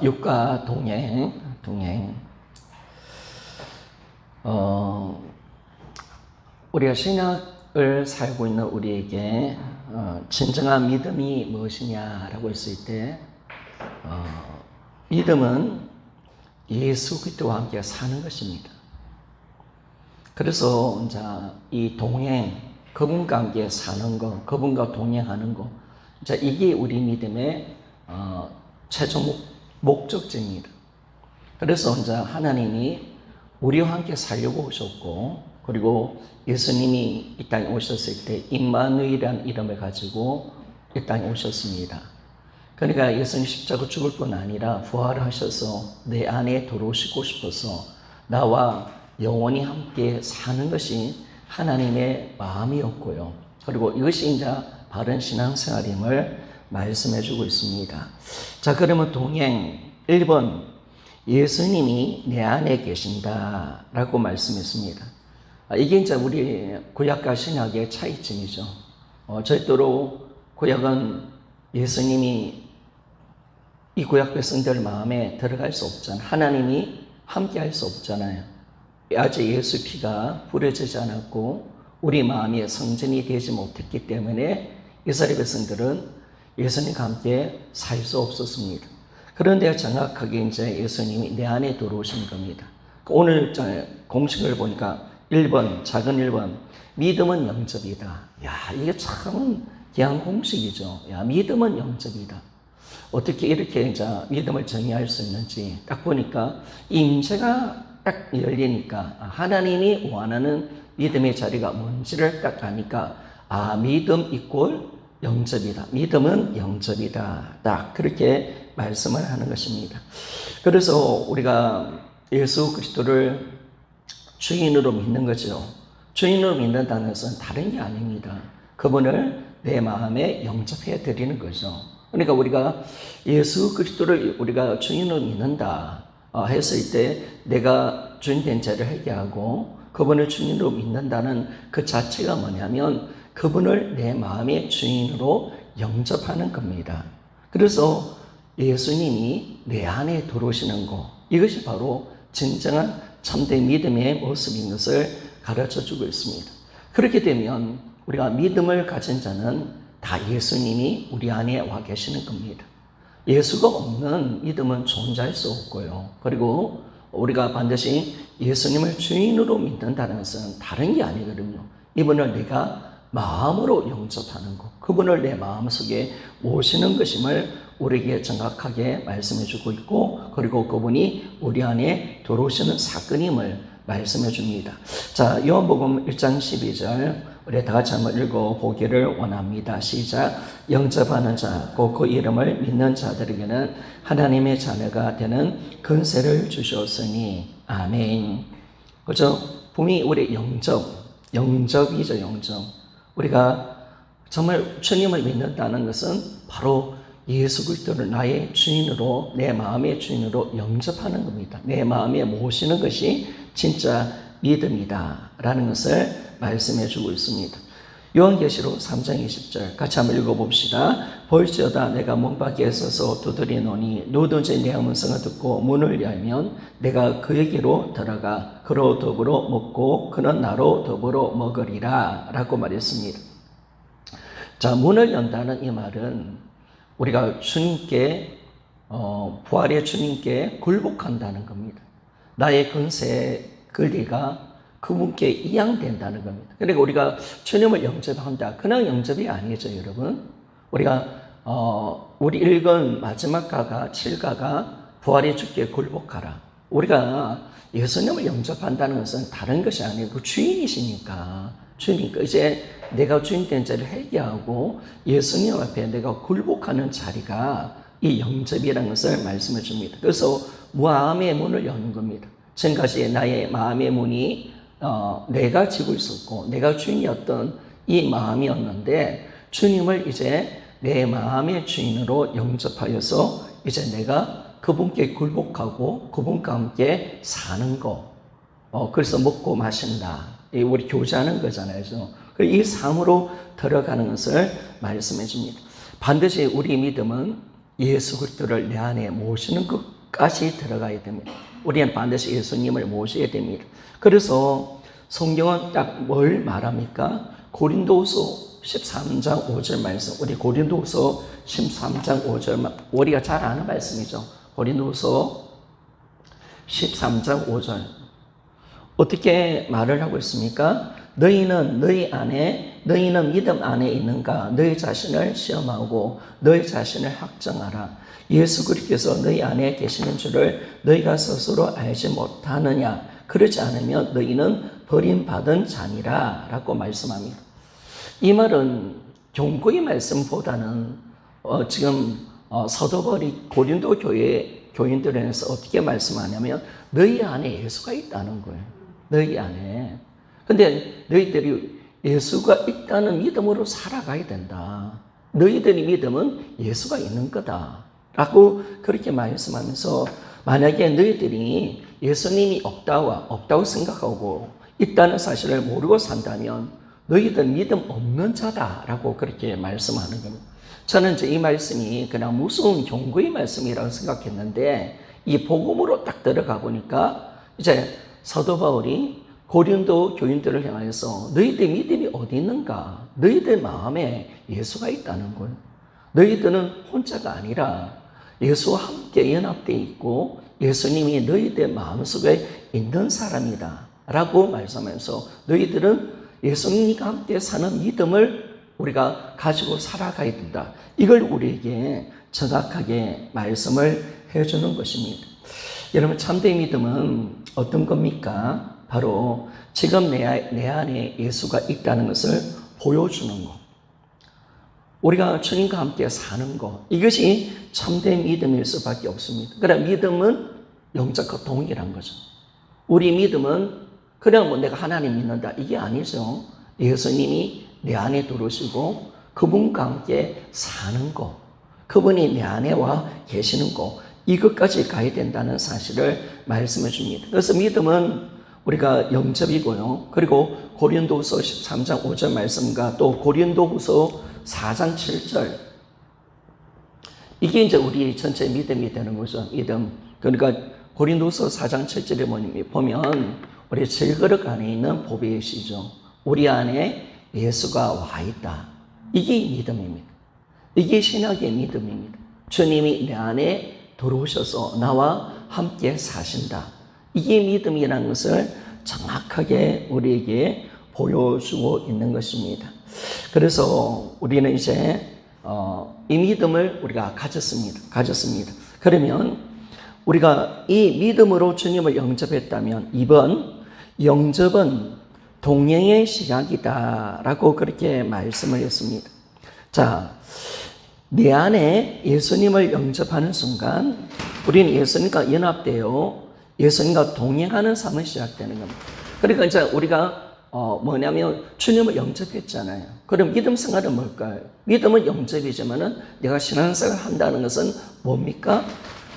육과 동행. 우리가 신약을 살고 있는 우리에게 진정한 믿음이 무엇이냐라고 했을 때 믿음은 예수 그리스도와 함께 사는 것입니다. 그래서 이제 이 동행, 그분과 함께 사는 것, 그분과 동행하는 것, 이제 이게 우리 믿음의 최종 목적지입니다. 그래서 이제 하나님이 우리와 함께 살려고 오셨고, 그리고 예수님이 이 땅에 오셨을 때 임마누엘이라는 이름을 가지고 이 땅에 오셨습니다. 그러니까 예수님 십자가 죽을 뿐 아니라 부활하셔서 내 안에 들어오시고 싶어서 나와 영원히 함께 사는 것이 하나님의 마음이었고요. 그리고 이것이 이제 바른 신앙생활임을 말씀해 주고 있습니다. 자, 그러면 동행 1번, 예수님이 내 안에 계신다라고 말씀했습니다. 이게 이제 우리 구약과 신약의 차이점이죠. 절대로 구약은 예수님이 이 구약 백성들 마음에 들어갈 수 없잖아요. 하나님이 함께 할 수 없잖아요. 아직 예수 피가 뿌려지지 않았고 우리 마음이 성전이 되지 못했기 때문에 이스라엘 백성들은 예수님과 함께 살 수 없었습니다. 그런데 정확하게 이제 예수님이 내 안에 들어오신 겁니다. 오늘 공식을 보니까 1번, 작은 1번, 믿음은 영접이다. 야, 이게 참 귀한 공식이죠. 야, 믿음은 영접이다. 어떻게 이렇게 이제 믿음을 정의할 수 있는지 딱 보니까 임재가 딱 열리니까 하나님이 원하는 믿음의 자리가 뭔지를 딱 아니까 믿음 이꼴 영접이다. 믿음은 영접이다. 딱 그렇게 말씀을 하는 것입니다. 그래서 우리가 예수 그리스도를 주인으로 믿는 거죠. 주인으로 믿는다는 것은 다른 게 아닙니다. 그분을 내 마음에 영접해 드리는 거죠. 그러니까 우리가 예수 그리스도를 우리가 주인으로 믿는다 했을 때 내가 주인된 죄를 회개하고 그분을 주인으로 믿는다는 그 자체가 뭐냐면 그분을 내 마음의 주인으로 영접하는 겁니다. 그래서 예수님이 내 안에 들어오시는 것, 이것이 바로 진정한 참된 믿음의 모습인 것을 가르쳐 주고 있습니다. 그렇게 되면 우리가 믿음을 가진 자는 다 예수님이 우리 안에 와 계시는 겁니다. 예수가 없는 믿음은 존재할 수 없고요. 그리고 우리가 반드시 예수님을 주인으로 믿는다는 것은 다른 게 아니거든요. 이분을 내가 마음으로 영접하는 것, 그분을 내 마음속에 모시는 것임을 우리에게 정확하게 말씀해 주고 있고, 그리고 그분이 우리 안에 들어오시는 사건임을 말씀해 줍니다. 자, 요한복음 1장 12절 우리 다 같이 한번 읽어보기를 원합니다. 시작. 영접하는 자, 곧 그 이름을 믿는 자들에게는 하나님의 자녀가 되는 권세를 주셨으니 아멘. 그죠? 분명히 우리 영접이죠. 영접. 우리가 정말 주님을 믿는다는 것은 바로 예수 그리스도를 나의 주인으로, 내 마음의 주인으로 영접하는 겁니다. 내 마음에 모시는 것이 진짜 믿음이다 라는 것을 말씀해 주고 있습니다. 요한계시록 3장 20절 같이 한번 읽어봅시다. 볼지어다 내가 문 밖에 서서 두드리노니 누구든지 내 음성을 듣고 문을 열면 내가 그에게로 들어가 그로 더불어 먹고 그는 나로 더불어 먹으리라 라고 말했습니다. 자, 문을 연다는 이 말은 우리가 주님께 부활의 주님께 굴복한다는 겁니다. 나의 권세 권리가 그분께 이양된다는 겁니다. 그러니까 우리가 주님을 영접한다. 그냥 영접이 아니죠, 여러분. 우리가 우리 읽은 마지막 가가 7가가 부활의 주께 굴복하라. 우리가 예수님을 영접한다는 것은 다른 것이 아니고 주인이시니까 이제 내가 주인된 자를 회개하고 예수님 앞에 내가 굴복하는 자리가 이 영접이라는 것을 말씀해 줍니다. 그래서 마음의 문을 여는 겁니다. 지금까지 나의 마음의 문이 내가 지고 있었고 내가 주인이었던 이 마음이었는데 주님을 이제 내 마음의 주인으로 영접하여서 이제 내가 그분께 굴복하고 그분과 함께 사는 거. 그래서 먹고 마신다. 우리 교제하는 거잖아요. 이 삶으로 들어가는 것을 말씀해 줍니다. 반드시 우리 믿음은 예수 그리스도를 내 안에 모시는 것까지 들어가야 됩니다. 우리는 반드시 예수님을 모셔야 됩니다. 그래서 성경은 딱 뭘 말합니까? 고린도후서 13장 5절 말씀, 우리 고린도후서 13장 5절, 우리가 잘 아는 말씀이죠. 고린도후서 13장 5절 어떻게 말을 하고 있습니까? 너희는 믿음 안에 있는가? 너희 자신을 시험하고 너희 자신을 확정하라. 예수 그리스도께서 너희 안에 계시는 줄을 너희가 스스로 알지 못하느냐? 그렇지 않으면 너희는 버림받은 자니라 라고 말씀합니다. 이 말은 경고의 말씀보다는 지금 사도 바울이 고린도 교회 교인들에서 어떻게 말씀하냐면 너희 안에 예수가 있다는 거예요. 너희 안에. 근데 너희들이 예수가 있다는 믿음으로 살아가야 된다. 너희들의 믿음은 예수가 있는 거다 라고 그렇게 말씀하면서, 만약에 너희들이 예수님이 없다고 생각하고 있다는 사실을 모르고 산다면 너희들 믿음 없는 자다라고 그렇게 말씀하는 겁니다. 저는 이제 이 말씀이 그냥 무서운 경고의 말씀이라고 생각했는데 이 복음으로 딱 들어가 보니까 이제 사도 바울이 고린도 교인들을 향해서 너희들 믿음이 어디 있는가? 너희들 마음에 예수가 있다는 거예요. 너희들은 혼자가 아니라 예수와 함께 연합되어 있고 예수님이 너희들 마음속에 있는 사람이다 라고 말씀하면서 너희들은 예수님과 함께 사는 믿음을 우리가 가지고 살아가야 된다. 이걸 우리에게 정확하게 말씀을 해주는 것입니다. 여러분, 참된 믿음은 어떤 겁니까? 바로 지금 내 안에 예수가 있다는 것을 보여주는 것. 우리가 주님과 함께 사는 것. 이것이 참된 믿음일 수밖에 없습니다. 그러나 믿음은 영적과 동일한 거죠. 우리 믿음은 그냥 내가 하나님 믿는다 이게 아니죠. 예수님이 내 안에 들어오시고 그분과 함께 사는 것, 그분이 내 안에 와 계시는 것, 이것까지 가야 된다는 사실을 말씀해 줍니다. 그래서 믿음은 우리가 영접이고요. 그리고 고린도후서 13장 5절 말씀과 또 고린도후서 4장 7절, 이게 이제 우리 전체 믿음이 되는 거죠. 믿음. 그러니까 고린도후서 4장 7절에 보면 우리 질그릇 안에 있는 보배이시죠. 우리 안에 예수가 와 있다. 이게 믿음입니다. 이게 신학의 믿음입니다. 주님이 내 안에 들어오셔서 나와 함께 사신다. 이게 믿음이라는 것을 정확하게 우리에게 보여주고 있는 것입니다. 그래서 우리는 이제 이 믿음을 우리가 가졌습니다. 그러면 우리가 이 믿음으로 주님을 영접했다면 이번 영접은 동행의 시작이다라고 그렇게 말씀을 했습니다. 자, 내 안에 예수님을 영접하는 순간 우리는 예수님과 연합되어 예수님과 동행하는 삶이 시작되는 겁니다. 그러니까 이제 우리가 뭐냐면 주님을 영접했잖아요. 그럼 믿음 생활은 뭘까요? 믿음은 영접이지만은 내가 신앙생활을 한다는 것은 뭡니까?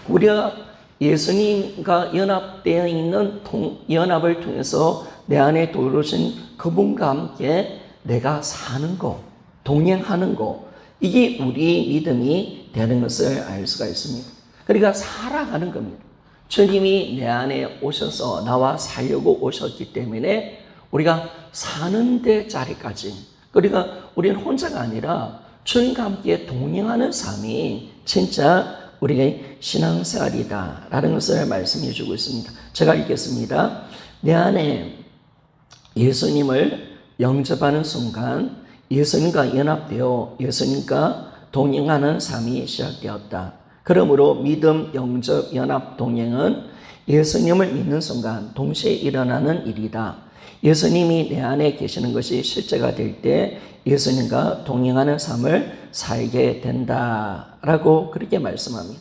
우리가 예수님과 연합되어 있는 연합을 통해서 내 안에 들어오신 그분과 함께 내가 사는 것, 동행하는 것, 이게 우리 믿음이 되는 것을 알 수가 있습니다. 그러니까 살아가는 겁니다. 주님이 내 안에 오셔서 나와 살려고 오셨기 때문에 우리가 사는 데 자리까지, 그러니까 우리는 혼자가 아니라 주님과 함께 동행하는 삶이 진짜 우리의 신앙생활이다라는 것을 말씀해 주고 있습니다. 제가 읽겠습니다. 내 안에 예수님을 영접하는 순간 예수님과 연합되어 예수님과 동행하는 삶이 시작되었다. 그러므로 믿음, 영접, 연합, 동행은 예수님을 믿는 순간 동시에 일어나는 일이다. 예수님이 내 안에 계시는 것이 실제가 될 때 예수님과 동행하는 삶을 살게 된다라고 그렇게 말씀합니다.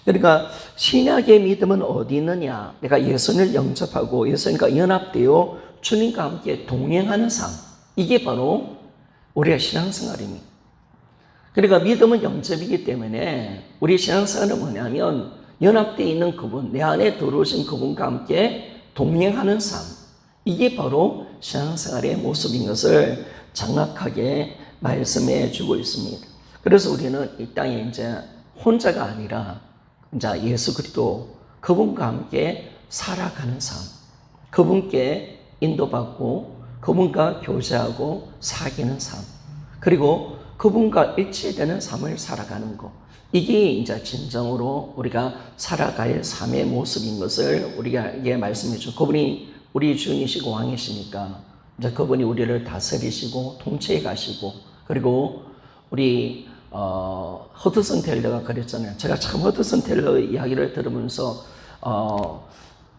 그러니까 신약의 믿음은 어디 있느냐? 내가 예수님을 영접하고 예수님과 연합되어 주님과 함께 동행하는 삶, 이게 바로 우리의 신앙생활입니다. 그러니까 믿음은 영접이기 때문에 우리 신앙생활은 뭐냐면 연합되어 있는 그분, 내 안에 들어오신 그분과 함께 동행하는 삶, 이게 바로 신앙생활의 모습인 것을 정확하게 말씀해 주고 있습니다. 그래서 우리는 이 땅에 이제 혼자가 아니라 이제 예수 그리스도 그분과 함께 살아가는 삶, 그분께 인도받고 그분과 교제하고 사귀는 삶, 그리고 그분과 일치되는 삶을 살아가는 것. 이게 이제 진정으로 우리가 살아갈 삶의 모습인 것을 우리에게 말씀해 주고, 그분이 우리 주인이시고 왕이시니까 이제 그분이 우리를 다스리시고 통치해 가시고, 그리고 우리 허드슨 테일러가 그랬잖아요. 제가 참 허드슨 테일러 이야기를 들으면서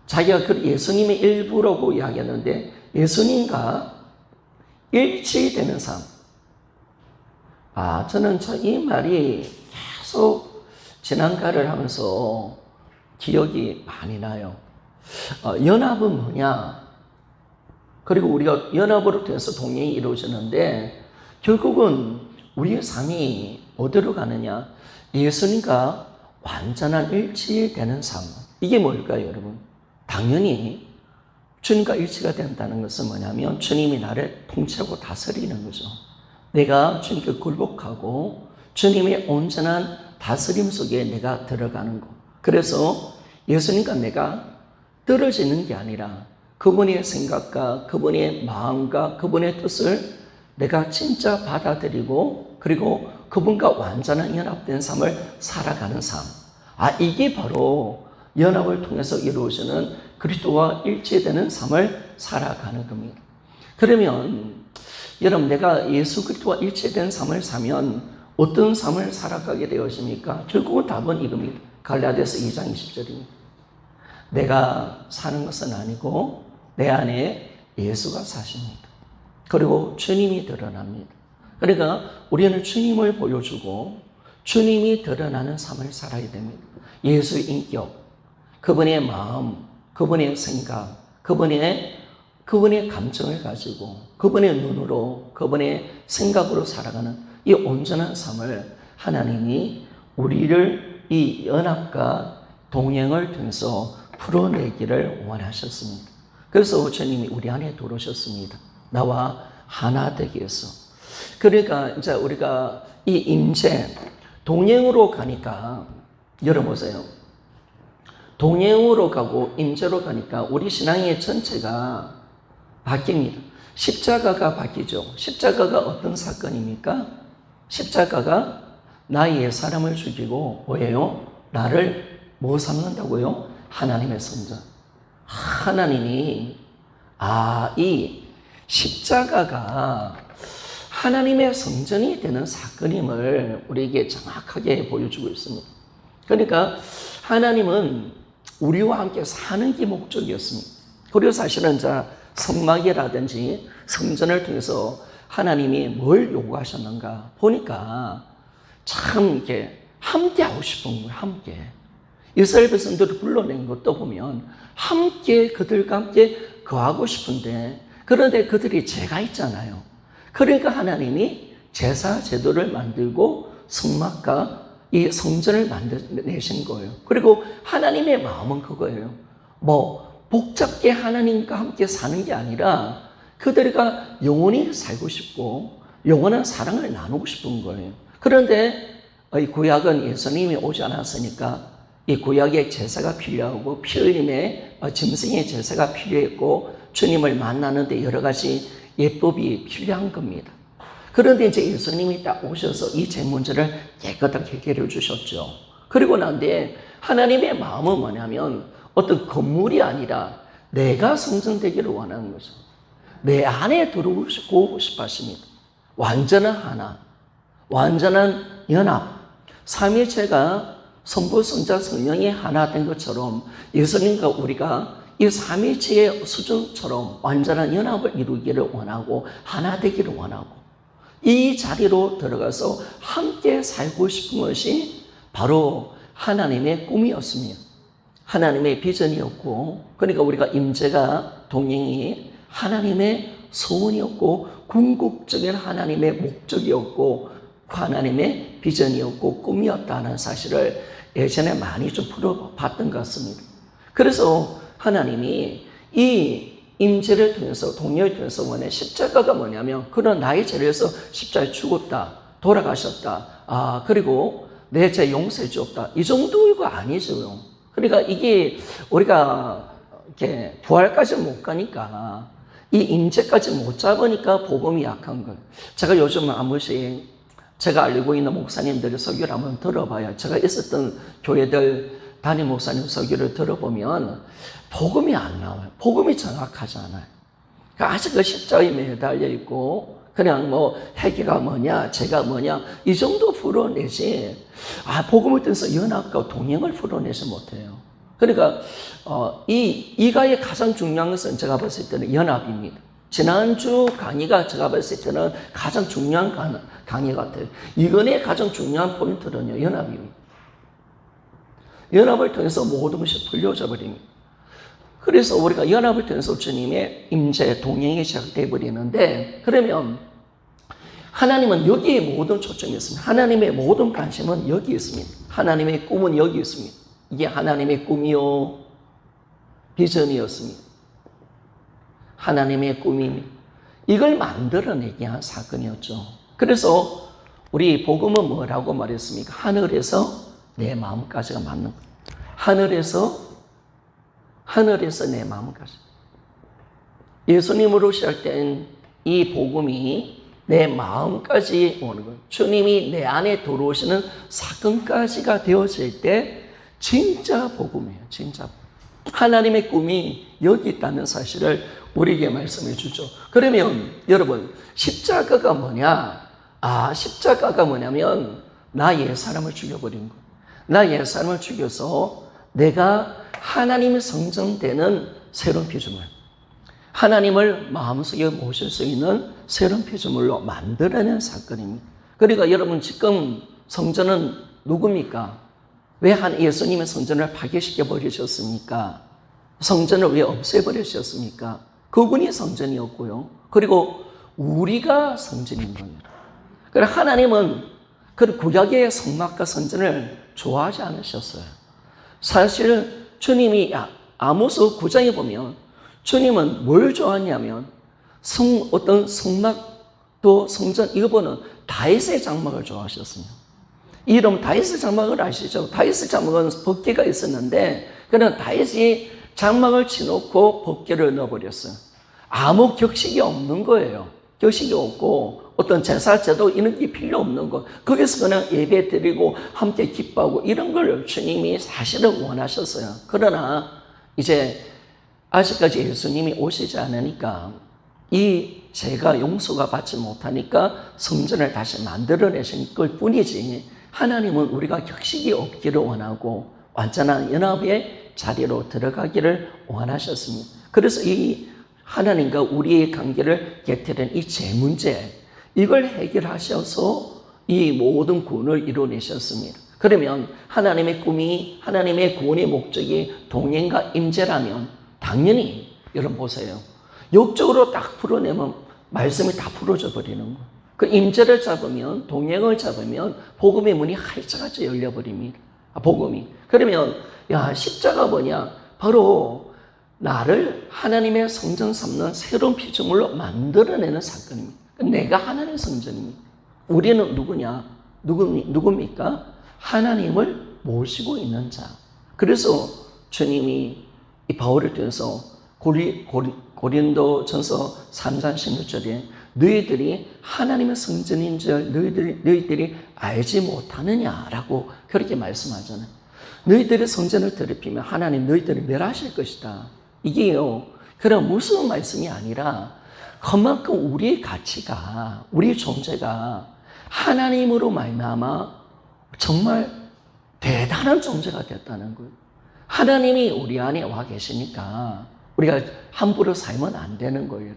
자기가 그 예수님의 일부라고 이야기했는데, 예수님과 일치되는 삶. 저는 이 말이 계속 지난가를 하면서 기억이 많이 나요. 연합은 뭐냐? 그리고 우리가 연합으로 돼서 동행이 이루어지는데, 결국은 우리의 삶이 어디로 가느냐? 예수님과 완전한 일치되는 삶. 이게 뭘까요, 여러분? 당연히 주님과 일치가 된다는 것은 뭐냐면 주님이 나를 통치하고 다스리는 거죠. 내가 주님께 굴복하고 주님의 온전한 다스림 속에 내가 들어가는 것. 그래서 예수님과 내가 떨어지는 게 아니라 그분의 생각과 그분의 마음과 그분의 뜻을 내가 진짜 받아들이고, 그리고 그분과 완전한 연합된 삶을 살아가는 삶. 이게 바로 연합을 통해서 이루어지는 그리스도와 일치되는 삶을 살아가는 겁니다. 그러면 여러분, 내가 예수 그리스도와 일치된 삶을 사면 어떤 삶을 살아가게 되었습니까? 결국은 답은 이겁니다. 갈라디아서 2장 20절입니다. 내가 사는 것은 아니고 내 안에 예수가 사십니다. 그리고 주님이 드러납니다. 그러니까 우리는 주님을 보여주고 주님이 드러나는 삶을 살아야 됩니다. 예수의 인격, 그분의 마음, 그분의 생각, 그분의 감정을 가지고 그분의 눈으로, 그분의 생각으로 살아가는 이 온전한 삶을 하나님이 우리를 이 연합과 동행을 통해서 풀어내기를 원하셨습니다. 그래서 주님이 우리 안에 들어오셨습니다. 나와 하나 되기 위해서. 그러니까 이제 우리가 이 임재, 동행으로 가니까, 열어보세요. 동행으로 가고 임재로 가니까 우리 신앙의 전체가 바뀝니다. 십자가가 바뀌죠. 십자가가 어떤 사건입니까? 십자가가 나의 옛사람을 죽이고 뭐예요? 나를 뭐 삼는다고요? 하나님의 성전. 하나님이 이 십자가가 하나님의 성전이 되는 사건임을 우리에게 정확하게 보여주고 있습니다. 그러니까 하나님은 우리와 함께 사는 게 목적이었습니다. 그리고 사실은 성막이라든지 성전을 통해서 하나님이 뭘 요구하셨는가 보니까 참 이렇게 함께 하고 싶은 거예요. 함께. 이스라엘 백성들을 불러낸 것도 보면 함께 그들과 함께 거하고 싶은데, 그런데 그들이 죄가 있잖아요. 그러니까 하나님이 제사 제도를 만들고 성막과 이 성전을 만들어내신 거예요. 그리고 하나님의 마음은 그거예요. 복잡게 하나님과 함께 사는 게 아니라 그들과 영원히 살고 싶고 영원한 사랑을 나누고 싶은 거예요. 그런데 이 구약은 예수님이 오지 않았으니까 이 구약의 제사가 필요하고 피 흘림의 짐승의 제사가 필요했고 주님을 만나는데 여러 가지 예법이 필요한 겁니다. 그런데 이제 예수님이 딱 오셔서 이 제 문제를 깨끗하게 해결해 주셨죠. 그리고 난데 하나님의 마음은 뭐냐면 어떤 건물이 아니라 내가 성전되기를 원하는 거죠. 내 안에 들어오고 싶어 하십니다. 완전한 하나, 완전한 연합, 삼위일체가 성부, 성자, 성령이 하나 된 것처럼 예수님과 우리가 이 삼위일체의 수준처럼 완전한 연합을 이루기를 원하고 하나 되기를 원하고 이 자리로 들어가서 함께 살고 싶은 것이 바로 하나님의 꿈이었습니다. 하나님의 비전이었고, 그러니까 우리가 임재가 동행이 하나님의 소원이었고 궁극적인 하나님의 목적이었고 하나님의 비전이었고 꿈이었다는 사실을 예전에 많이 좀 풀어봤던 것 같습니다. 그래서 하나님이 이 임재를 통해서 동행을 통해서 원해 십자가가 뭐냐면 그는 나의 죄를 위해서 십자가에 죽었다, 돌아가셨다. 그리고 내 죄 용서해 주었다. 이 정도가 아니죠. 그러니까 이게 우리가 이렇게 부활까지 못 가니까 이 임재까지 못 잡으니까 복음이 약한 거예요. 제가 요즘 한 번씩 제가 알고 있는 목사님들의 설교를 한번 들어봐요. 제가 있었던 교회들 담임 목사님 설교를 들어보면 복음이 안 나와요. 복음이 정확하지 않아요. 그러니까 아직 그 십자가에 매달려 있고 그냥 뭐 회개가 뭐냐, 죄가 뭐냐 이 정도 풀어내지 복음을 통해서 연합과 동행을 풀어내지 못해요. 그러니까 이가의 가장 중요한 것은 제가 봤을 때는 연합입니다. 지난주 강의가 제가 봤을 때는 가장 중요한 강의 같아요. 이번에 가장 중요한 포인트는요, 연합입니다. 연합을 통해서 모든 것이 풀려져 버립니다. 그래서 우리가 연합을 통해서 주님의 임재, 동행이 시작되어 버리는데, 그러면 하나님은 여기에 모든 초점이 있습니다. 하나님의 모든 관심은 여기 있습니다. 하나님의 꿈은 여기 있습니다. 이게 하나님의 꿈이요, 비전이었습니다. 하나님의 꿈입니다. 이걸 만들어내게 한 사건이었죠. 그래서 우리 복음은 뭐라고 말했습니까? 하늘에서 내 마음까지가 맞는 거예요. 하늘에서 내 마음까지. 예수님으로 시작된 이 복음이 내 마음까지 오는 거예요. 주님이 내 안에 들어오시는 사건까지가 되어질 때 진짜 복음이에요. 진짜. 하나님의 꿈이 여기 있다는 사실을 우리에게 말씀해 주죠. 그러면 여러분, 십자가가 뭐냐? 십자가가 뭐냐면 나 옛사람을 죽여버린 거예요. 나 옛사람을 죽여서 내가 하나님의 성전되는 새로운 피조물, 하나님을 마음속에 모실 수 있는 새로운 피조물로 만들어낸 사건입니다. 그러니까 여러분, 지금 성전은 누굽니까? 왜 예수님의 성전을 파괴시켜 버리셨습니까? 성전을 왜 없애버리셨습니까? 그분이 성전이었고요. 그리고 우리가 성전인 겁니다. 그래서 하나님은 그 구약의 성막과 성전을 좋아하지 않으셨어요. 사실 주님이 아모스 9장에 보면 주님은 뭘 좋아하냐면 어떤 성막도 성전 이거보다는 다윗의 장막을 좋아하셨습니다. 이름 다윗의 장막을 아시죠? 다윗의 장막은 법궤가 있었는데 그는 다윗이 장막을 치놓고 법궤를 넣어버렸어요. 아무 격식이 없는 거예요. 격식이 없고 어떤 제사 제도 이런 게 필요 없는 거. 거기서 그냥 예배 드리고 함께 기뻐하고 이런 걸 주님이 사실은 원하셨어요. 그러나 이제 아직까지 예수님이 오시지 않으니까 이 죄가 용서가 받지 못하니까 성전을 다시 만들어내신 걸 뿐이지, 하나님은 우리가 격식이 없기를 원하고 완전한 연합의 자리로 들어가기를 원하셨습니다. 그래서 이 하나님과 우리의 관계를 깨뜨린 이 죄 문제, 이걸 해결하셔서 이 모든 구원을 이루어내셨습니다. 그러면 하나님의 꿈이, 하나님의 구원의 목적이 동행과 임재라면 당연히 여러분 보세요. 역적으로 딱 풀어내면 말씀이 다 풀어져 버리는 거예요. 그 임재를 잡으면, 동행을 잡으면 복음의 문이 활짝같이 열려버립니다. 복음이. 그러면 십자가 뭐냐? 바로 나를 하나님의 성전 삼는 새로운 피조물로 만들어내는 사건입니다. 내가 하나님의 성전입니다. 우리는 누구냐? 누굽니까? 하나님을 모시고 있는 자. 그래서 주님이 이 바울을 통해서 고린도전서 3장 16절에 너희들이 하나님의 성전인 줄 너희들이 알지 못하느냐라고 그렇게 말씀하잖아요. 너희들의 성전을 더럽히면 하나님 너희들을 멸하실 것이다. 이게요, 그런 무슨 말씀이 아니라 그만큼 우리의 가치가, 우리의 존재가 하나님으로 말미암아 정말 대단한 존재가 됐다는 거예요. 하나님이 우리 안에 와 계시니까 우리가 함부로 살면 안 되는 거예요.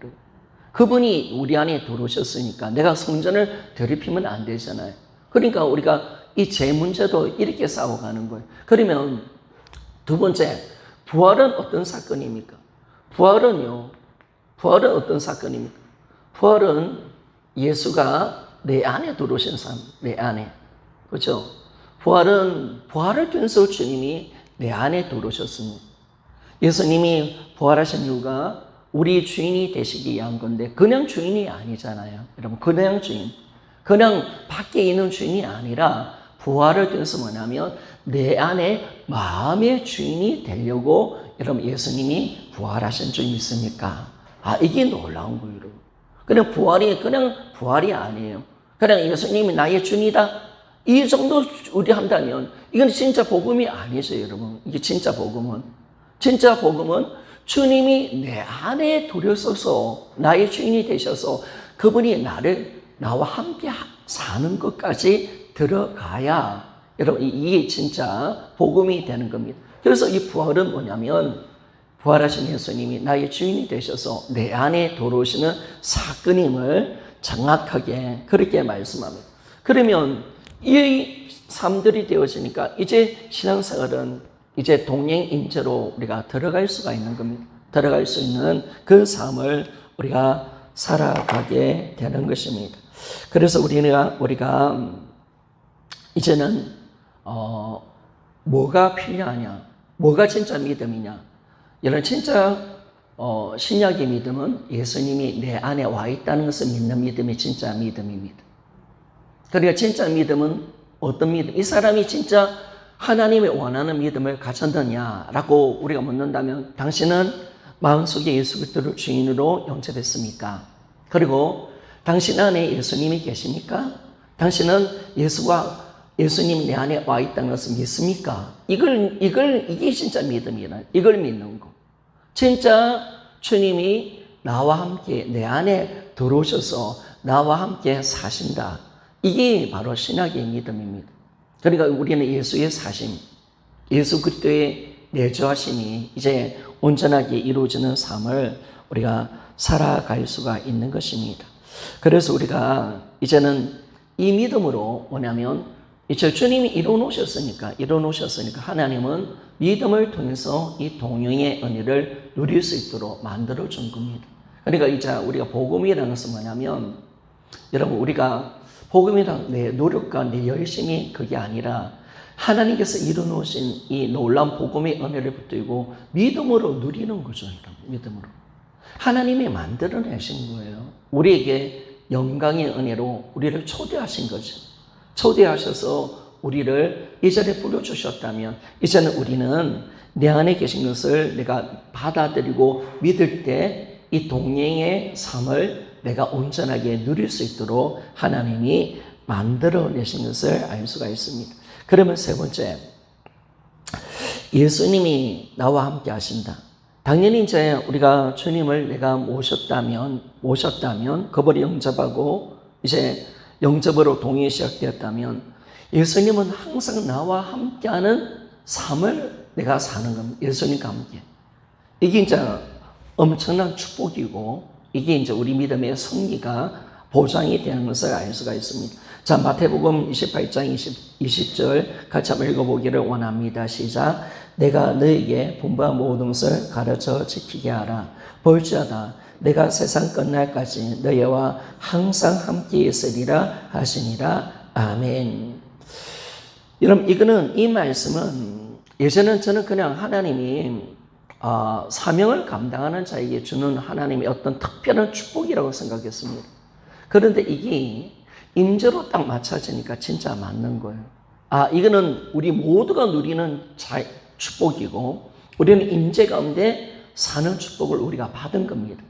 그분이 우리 안에 들어오셨으니까 내가 성전을 더럽히면 안 되잖아요. 그러니까 우리가 이 죄 문제도 이렇게 싸워가는 거예요. 그러면 두 번째, 부활은 어떤 사건입니까? 부활은 어떤 사건입니까? 부활은 예수가 내 안에 들어오신 사람, 내 안에. 그렇죠? 부활을 통해서 주님이 내 안에 들어오셨습니다. 예수님이 부활하신 이유가 우리 주인이 되시기 위한 건데, 그냥 주인이 아니잖아요. 여러분, 그냥 주인. 그냥 밖에 있는 주인이 아니라 부활을 통해서 뭐냐면 내 안에 마음의 주인이 되려고 여러분 예수님이 부활하신 줄 믿습니까? 이게 놀라운 거예요, 여러분. 그냥 부활이 아니에요. 그냥 예수님이 나의 주님이다. 이 정도 우리 한다면 이건 진짜 복음이 아니죠, 여러분. 이게 진짜 복음은 주님이 내 안에 들어서서 나의 주인이 되셔서 그분이 나와 함께 사는 것까지 들어가야 여러분 이게 진짜 복음이 되는 겁니다. 그래서 이 부활은 뭐냐면 부활하신 예수님이 나의 주인이 되셔서 내 안에 들어오시는 사건임을 정확하게 그렇게 말씀합니다. 그러면 이 삶들이 되어지니까 이제 신앙생활은 이제 동행인재로 우리가 들어갈 수가 있는 겁니다. 들어갈 수 있는 그 삶을 우리가 살아가게 되는 것입니다. 그래서 우리가 이제는 뭐가 필요하냐, 뭐가 진짜 믿음이냐. 여러분 진짜 신약의 믿음은 예수님이 내 안에 와 있다는 것을 믿는 믿음이 진짜 믿음입니다. 그러니까 진짜 믿음은 어떤 믿음? 이 사람이 진짜 하나님이 원하는 믿음을 가졌느냐라고 우리가 묻는다면 당신은 마음속에 예수 그리스도를 주인으로 영접했습니까? 그리고 당신 안에 예수님이 계십니까? 당신은 예수님 내 안에 와 있다는 것을 믿습니까? 이게 진짜 믿음이라. 이걸 믿는 거. 진짜 주님이 나와 함께 내 안에 들어오셔서 나와 함께 사신다. 이게 바로 신약의 믿음입니다. 그러니까 우리는 예수의 사심, 예수 그리스도의 내주하심이 이제 온전하게 이루어지는 삶을 우리가 살아갈 수가 있는 것입니다. 그래서 우리가 이제는 이 믿음으로 뭐냐면 이제 주님이 이루어놓으셨으니까 하나님은 믿음을 통해서 이 동행의 은혜를 누릴 수 있도록 만들어준 겁니다. 그러니까 이제 우리가 복음이라는 것은 뭐냐면 여러분 우리가 복음이란 내 노력과 내 열심이 그게 아니라 하나님께서 이루어놓으신 이 놀라운 복음의 은혜를 붙들고 믿음으로 누리는 거죠. 믿음으로. 하나님이 만들어내신 거예요. 우리에게 영광의 은혜로 우리를 초대하신 거죠. 초대하셔서 우리를 이 자리에 불러주셨다면 이제는 우리는 내 안에 계신 것을 내가 받아들이고 믿을 때 이 동행의 삶을 내가 온전하게 누릴 수 있도록 하나님이 만들어내신 것을 알 수가 있습니다. 그러면 세 번째, 예수님이 나와 함께 하신다. 당연히 이제 우리가 주님을 내가 모셨다면 그분을 영접하고 이제 영접으로 동행이 시작되었다면 예수님은 항상 나와 함께하는 삶을 내가 사는 겁니다. 예수님과 함께. 이게 이제 엄청난 축복이고 이게 이제 우리 믿음의 승리가 보장이 되는 것을 알 수가 있습니다. 자, 마태복음 28장 20절 같이 한번 읽어보기를 원합니다. 시작. 내가 너에게 분부한 모든 것을 가르쳐 지키게 하라. 볼지어다 내가 세상 끝날까지 너희와 항상 함께 있으리라 하시니라. 아멘. 여러분 이 말씀은 예전에는 저는 그냥 하나님이 사명을 감당하는 자에게 주는 하나님의 어떤 특별한 축복이라고 생각했습니다. 그런데 이게 임재로 딱 맞춰지니까 진짜 맞는 거예요. 이거는 우리 모두가 누리는 축복이고 우리는 임재 가운데 사는 축복을 우리가 받은 겁니다.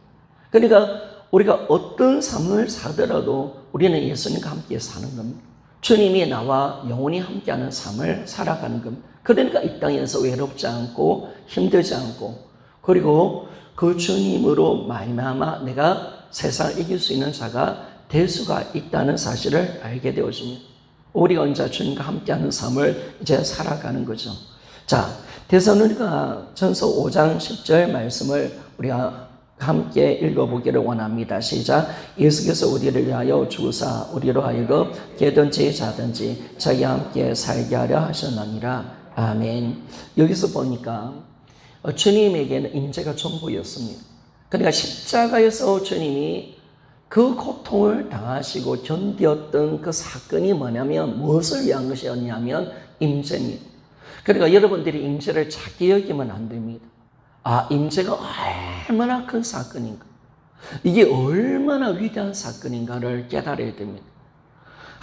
그러니까 우리가 어떤 삶을 살더라도 우리는 예수님과 함께 사는 겁니다. 주님이 나와 영원히 함께하는 삶을 살아가는 겁니다. 그러니까 이 땅에서 외롭지 않고 힘들지 않고 그리고 그 주님으로 말미암아 내가 세상을 이길 수 있는 자가 될 수가 있다는 사실을 알게 되어집니다. 우리가 언제 주님과 함께하는 삶을 이제 살아가는 거죠. 자, 데살로니가 전서 5장 10절 말씀을 우리가 함께 읽어보기를 원합니다. 시작. 예수께서 우리를 위하여 주사 우리로 하여금 개든지 자든지 자기와 함께 살게 하려 하셨느니라. 아멘. 여기서 보니까 주님에게는 임재가 전부였습니다. 그러니까 십자가에서 주님이 그 고통을 당하시고 견디었던 그 사건이 뭐냐면 무엇을 위한 것이었냐면 임재입니다. 그러니까 여러분들이 임재를 작게 여기면 안 됩니다. 임재가 얼마나 큰 사건인가, 이게 얼마나 위대한 사건인가를 깨달아야 됩니다.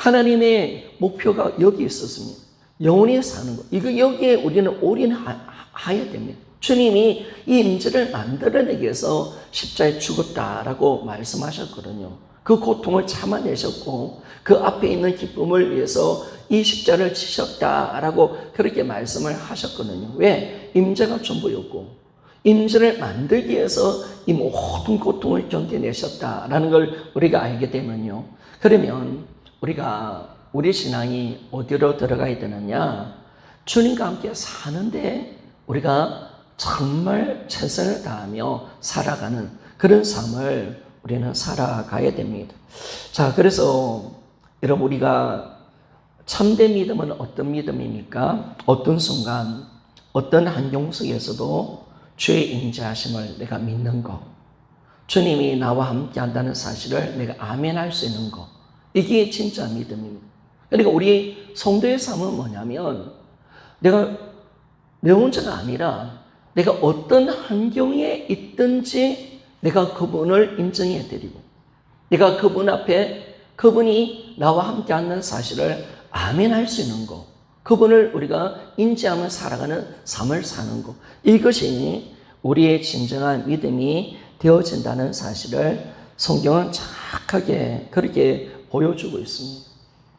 하나님의 목표가 여기 있었습니다. 영원히 사는 것. 여기에 우리는 올인해야 됩니다. 주님이 이 임재를 만들어내기 위해서 십자가에 죽었다라고 말씀하셨거든요. 그 고통을 참아내셨고 그 앞에 있는 기쁨을 위해서 이 십자가를 지셨다라고 그렇게 말씀을 하셨거든요. 왜? 임재가 전부였고 임재를 만들기 위해서 이 모든 고통을 견뎌내셨다라는 걸 우리가 알게 되면요. 그러면 우리 신앙이 어디로 들어가야 되느냐? 주님과 함께 사는데 우리가 정말 최선을 다하며 살아가는 그런 삶을 우리는 살아가야 됩니다. 자, 그래서 여러분 우리가 참된 믿음은 어떤 믿음입니까? 어떤 순간, 어떤 환경 속에서도 주의 임재하심을 내가 믿는 것, 주님이 나와 함께 한다는 사실을 내가 아멘할 수 있는 것, 이게 진짜 믿음입니다. 그러니까 우리 성도의 삶은 뭐냐면 내가 내 혼자가 아니라 내가 어떤 환경에 있든지 내가 그분을 인정해 드리고 내가 그분 앞에 그분이 나와 함께 하는 사실을 아멘할 수 있는 것, 그분을 우리가 인지하며 살아가는 삶을 사는 것, 이것이 우리의 진정한 믿음이 되어진다는 사실을 성경은 정확하게 그렇게 보여주고 있습니다.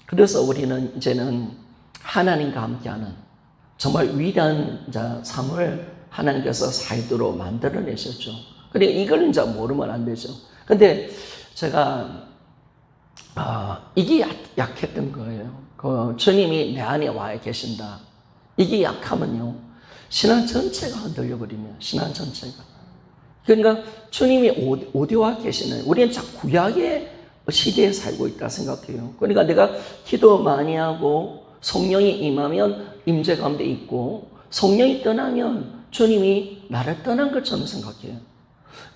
그래서 우리는 이제는 하나님과 함께하는 정말 위대한 삶을 하나님께서 살도록 만들어내셨죠. 그러니까 이걸 이제 모르면 안 되죠. 근데 제가 이게 약했던 거예요. 주님이 내 안에 와 계신다. 이게 약하면요, 신앙 전체가 흔들려 버리면 신앙 전체가. 그러니까 주님이 어디와 계시는, 우리는 자꾸 구약의 시대에 살고 있다 생각해요. 그러니까 내가 기도 많이 하고 성령이 임하면 임재 가운데 있고 성령이 떠나면 주님이 나를 떠난 것처럼 생각해요.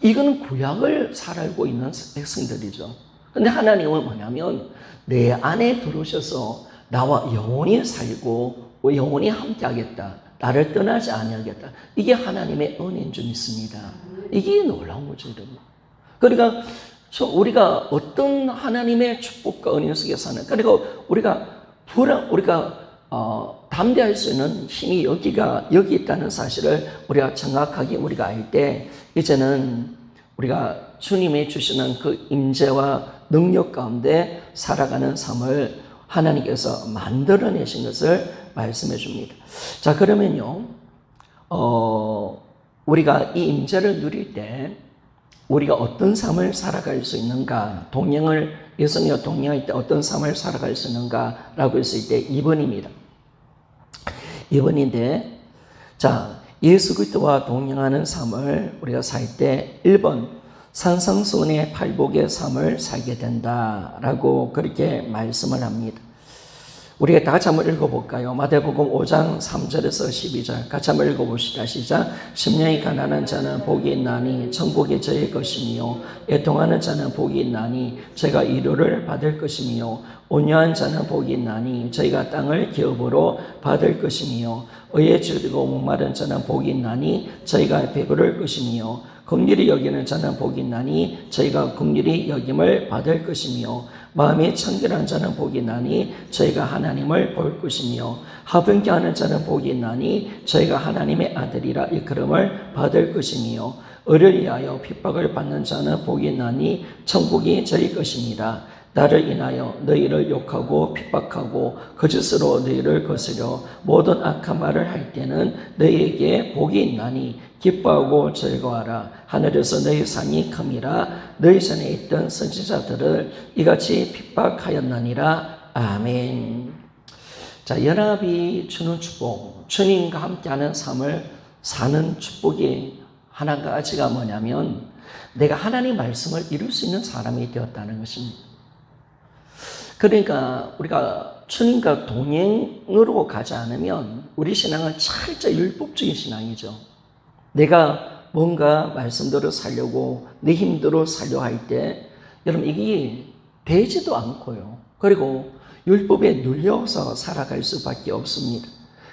이건 구약을 살고 있는 백성들이죠. 근데 하나님은 뭐냐면 내 안에 들어오셔서 나와 영원히 살고 영원히 함께 하겠다. 나를 떠나지 아니하겠다. 이게 하나님의 은혜인 줄 믿습니다. 이게 놀라운 거죠, 여러분. 그러니까 우리가 어떤 하나님의 축복과 은혜 속에 사는, 그리고 우리가 담대할 수 있는 힘이 여기 있다는 사실을 우리가 정확하게 우리가 알 때, 이제는 우리가 주님이 주시는 그 임재와 능력 가운데 살아가는 삶을 하나님께서 만들어내신 것을 말씀해 줍니다. 자, 그러면요, 우리가 이 임재를 누릴 때 우리가 어떤 삶을 살아갈 수 있는가, 예수님과 동행할 때 어떤 삶을 살아갈 수 있는가라고 했을 때 2번입니다. 2번인데, 자, 예수 그리스도와 동행하는 삶을 우리가 살 때 1번, 산상수훈의 팔복의 삶을 살게 된다라고 그렇게 말씀을 합니다. 우리가 다 같이 한번 읽어볼까요? 마태복음 5장 3절에서 12절 같이 한번 읽어봅시다. 시작. 심령이 가난한 자는 복이 있나니 천국이 저의 것이며 애통하는 자는 복이 있나니 저희가 위로를 받을 것이며 온유한 자는 복이 있나니 저희가 땅을 기업으로 받을 것이며 의에 줄이고 목마른 자는 복이 있나니 저희가 배부를 것이며 긍휼히 여기는 자는 복이 있나니 저희가 긍휼히 여김을 받을 것이며 마음이 청결한 자는 복이 있나니 저희가 하나님을 볼 것이며 화평케 하는 자는 복이 있나니 저희가 하나님의 아들이라 일컬음을 받을 것이며 의를 위하여 핍박을 받는 자는 복이 있나니 천국이 저희 것입니다. 나를 인하여 너희를 욕하고 핍박하고 거짓으로 너희를 거스려 모든 악한 말을 할 때는 너희에게 복이 있나니 기뻐하고 즐거워하라. 하늘에서 너희 상이 큼이라. 너희 전에 있던 선지자들을 이같이 핍박하였나니라. 아멘. 자, 연합이 주는 축복, 주님과 함께하는 삶을 사는 축복이 한 가지가 뭐냐면 내가 하나님 말씀을 이룰 수 있는 사람이 되었다는 것입니다. 그러니까 우리가 주님과 동행으로 가지 않으면 우리 신앙은 철저 율법적인 신앙이죠. 내가 뭔가 말씀대로 살려고 내 힘대로 살려 할 때 여러분 이게 되지도 않고요. 그리고 율법에 눌려서 살아갈 수밖에 없습니다.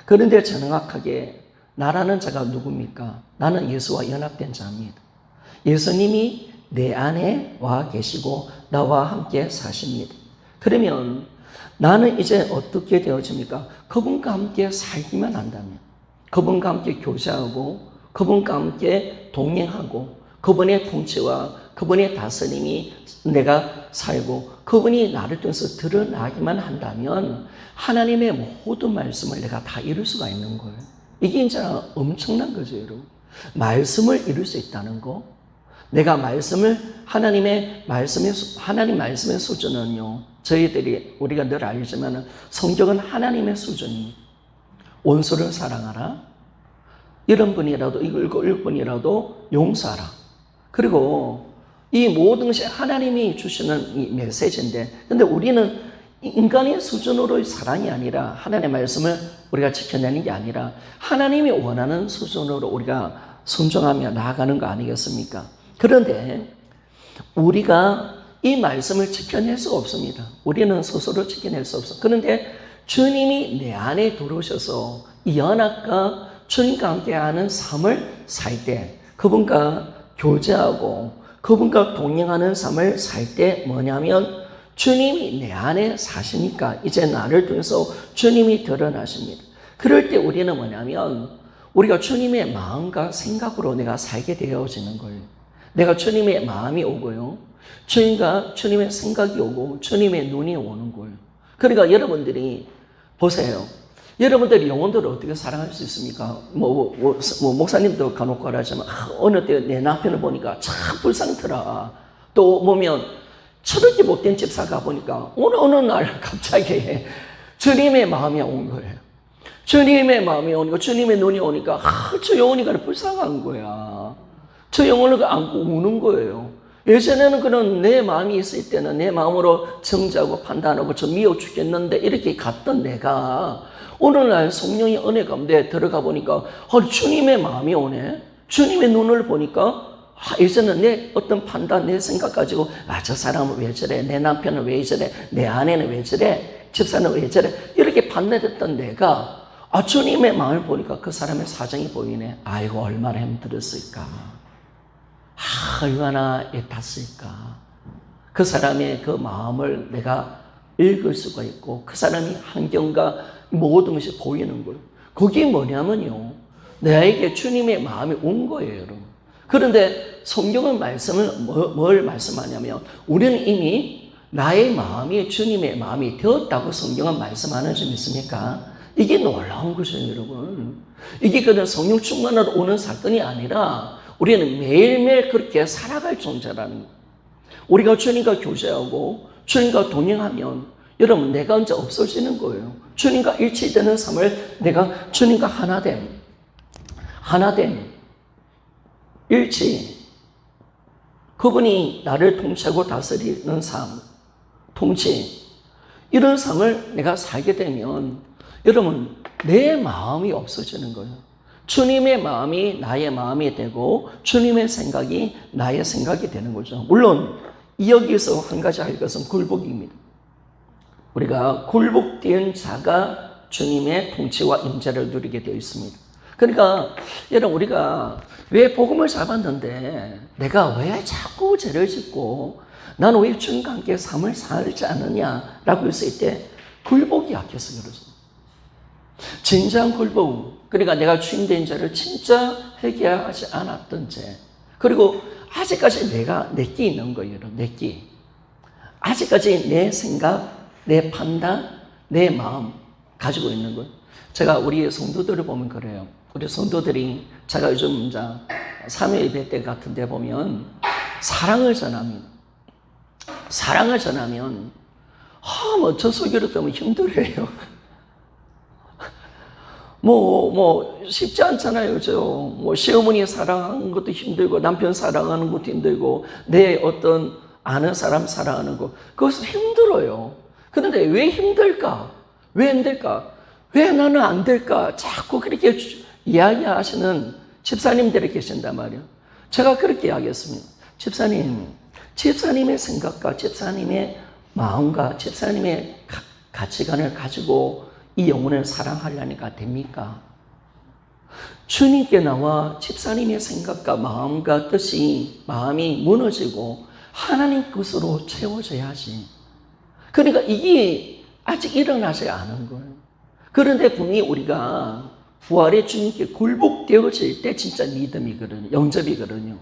그런데 정확하게 나라는 자가 누굽니까? 나는 예수와 연합된 자입니다. 예수님이 내 안에 와 계시고 나와 함께 사십니다. 그러면 나는 이제 어떻게 되어집니까? 그분과 함께 살기만 한다면, 그분과 함께 교제하고, 그분과 함께 동행하고, 그분의 통치와 그분의 다스림이 내가 살고, 그분이 나를 통해서 드러나기만 한다면 하나님의 모든 말씀을 내가 다 이룰 수가 있는 거예요. 이게 이제 엄청난 거죠, 여러분. 말씀을 이룰 수 있다는 거. 내가 말씀을, 하나님 말씀의 수준은요, 우리가 늘 알지만 성경은 하나님의 수준입니다. 원수를 사랑하라. 이런 분이라도, 읽을 분이라도 용서하라. 그리고 이 모든 것이 하나님이 주시는 이 메시지인데, 근데 우리는 인간의 수준으로의 사랑이 아니라, 하나님의 말씀을 우리가 지켜내는 게 아니라 하나님이 원하는 수준으로 우리가 순종하며 나아가는 거 아니겠습니까? 그런데 우리가 이 말씀을 지켜낼 수가 없습니다. 우리는 스스로 지켜낼 수 없어. 그런데 주님이 내 안에 들어오셔서 이 연합과 주님과 함께하는 삶을 살 때, 그분과 교제하고 그분과 동행하는 삶을 살 때 뭐냐면, 주님이 내 안에 사시니까 이제 나를 통해서 주님이 드러나십니다. 그럴 때 우리는 뭐냐면, 우리가 주님의 마음과 생각으로 내가 살게 되어지는 거예요. 내가 주님의 마음이 오고요, 주님의 생각이 오고 주님의 눈이 오는 거예요. 그러니까 여러분들이 보세요. 여러분들이 영혼들을 어떻게 사랑할 수 있습니까? 목사님도 간혹 하지만 어느 때 내 남편을 보니까 참 불쌍더라. 또 보면 저렇게 못된 집사 가보니까 어느 날 갑자기 주님의 마음이 온 거예요. 주님의 마음이 오니까, 주님의 눈이 오니까 저 영혼이가 불쌍한 거야. 저 영혼을 안고 우는 거예요. 예전에는 그런 내 마음이 있을 때는 내 마음으로 정죄하고 판단하고 저 미워 죽겠는데 이렇게 갔던 내가 오늘날 성령의 은혜 가운데 들어가 보니까 주님의 마음이 오네. 주님의 눈을 보니까 예전에 내 어떤 판단, 내 생각 가지고 저 사람은 왜 저래, 내 남편은 왜 저래, 내 아내는 왜 저래, 집사는 왜 저래, 이렇게 판단했던 내가 주님의 마음을 보니까 그 사람의 사정이 보이네. 아이고 얼마나 힘들었을까, 얼마나 애탔을까. 그 사람의 그 마음을 내가 읽을 수가 있고, 그 사람이 환경과 모든 것이 보이는 거예요. 그게 뭐냐면요, 나에게 주님의 마음이 온 거예요, 여러분. 그런데 성경은 뭘 말씀하냐면, 우리는 이미 나의 마음이 주님의 마음이 되었다고 성경은 말씀하는 줄 믿습니까? 이게 놀라운 거죠, 여러분. 이게 그냥 성령 충만으로 오는 사건이 아니라 우리는 매일매일 그렇게 살아갈 존재라는 거예요. 우리가 주님과 교제하고 주님과 동행하면 여러분 내가 이제 없어지는 거예요. 주님과 일치되는 삶을, 내가 주님과 하나됨, 일치, 그분이 나를 통치하고 다스리는 삶, 통치, 이런 삶을 내가 살게 되면 여러분 내 마음이 없어지는 거예요. 주님의 마음이 나의 마음이 되고 주님의 생각이 나의 생각이 되는 거죠. 물론 여기서 한 가지 할 것은 굴복입니다. 우리가 굴복된 자가 주님의 통치와 임재를 누리게 되어 있습니다. 그러니까 여러분, 우리가 왜 복음을 잡았는데 내가 왜 자꾸 죄를 짓고 나는 왜 주님과 함께 삶을 살지 않느냐라고 했을 때 굴복이 약해서 그렇습니다. 진정한 굴복, 그러니까 내가 주인된 죄를 진짜 회개하지 않았던 죄, 그리고 아직까지 내가 내끼 있는 거예요. 내끼. 아직까지 내 생각, 내 판단, 내 마음 가지고 있는 거예요. 제가 우리 성도들을 보면 그래요. 우리 성도들이, 제가 요즘 이제 3회 예배 때 같은 데 보면 사랑을 전하면 저 소개를 때문에 힘들어요. 쉽지 않잖아요. 시어머니 사랑하는 것도 힘들고, 남편 사랑하는 것도 힘들고, 내 어떤 아는 사람 사랑하는 거, 그것은 힘들어요. 그런데 왜 힘들까? 왜 힘들까? 왜 나는 안 될까? 자꾸 그렇게 이야기하시는 집사님들이 계신단 말이에요. 제가 그렇게 이야기했습니다. 집사님의 생각과 집사님의 마음과 집사님의 가치관을 가지고 이 영혼을 사랑하려니까 됩니까? 주님께 나와 집사님의 생각과 마음과 뜻이, 마음이 무너지고 하나님 것으로 채워져야지. 그러니까 이게 아직 일어나지 않은 거예요. 그런데 분명히 우리가 부활의 주님께 굴복되어질 때 진짜 믿음이거든요. 영접이거든요.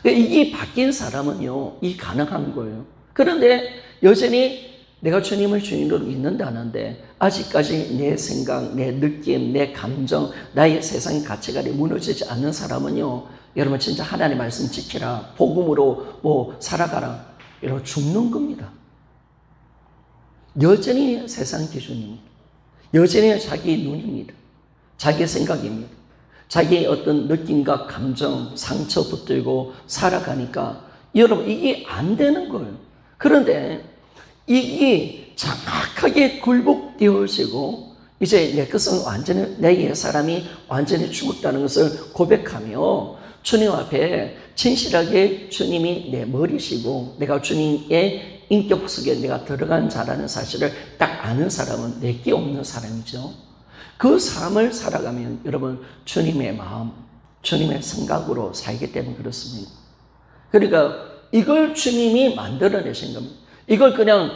이게 바뀐 사람은요, 이 가능한 거예요. 그런데 여전히 내가 주님을 주님으로 믿는다는데 아직까지 내 생각, 내 느낌, 내 감정, 나의 세상 가치관이 무너지지 않는 사람은요, 여러분 진짜 하나님의 말씀 지키라, 복음으로 살아가라, 여러분 죽는 겁니다. 여전히 세상 기준입니다. 여전히 자기 눈입니다. 자기 생각입니다. 자기의 어떤 느낌과 감정, 상처 붙들고 살아가니까 여러분 이게 안 되는 거예요. 그런데 이게 정확하게 굴복되어지고 이제 내 것은 완전히 내 옛사람이 완전히 죽었다는 것을 고백하며 주님 앞에 진실하게 주님이 내 머리시고 내가 주님의 인격 속에 내가 들어간 자라는 사실을 딱 아는 사람은 내게 없는 사람이죠. 그 삶을 살아가면 여러분 주님의 마음, 주님의 생각으로 살기 때문에 그렇습니다. 그러니까 이걸 주님이 만들어내신 겁니다. 이걸 그냥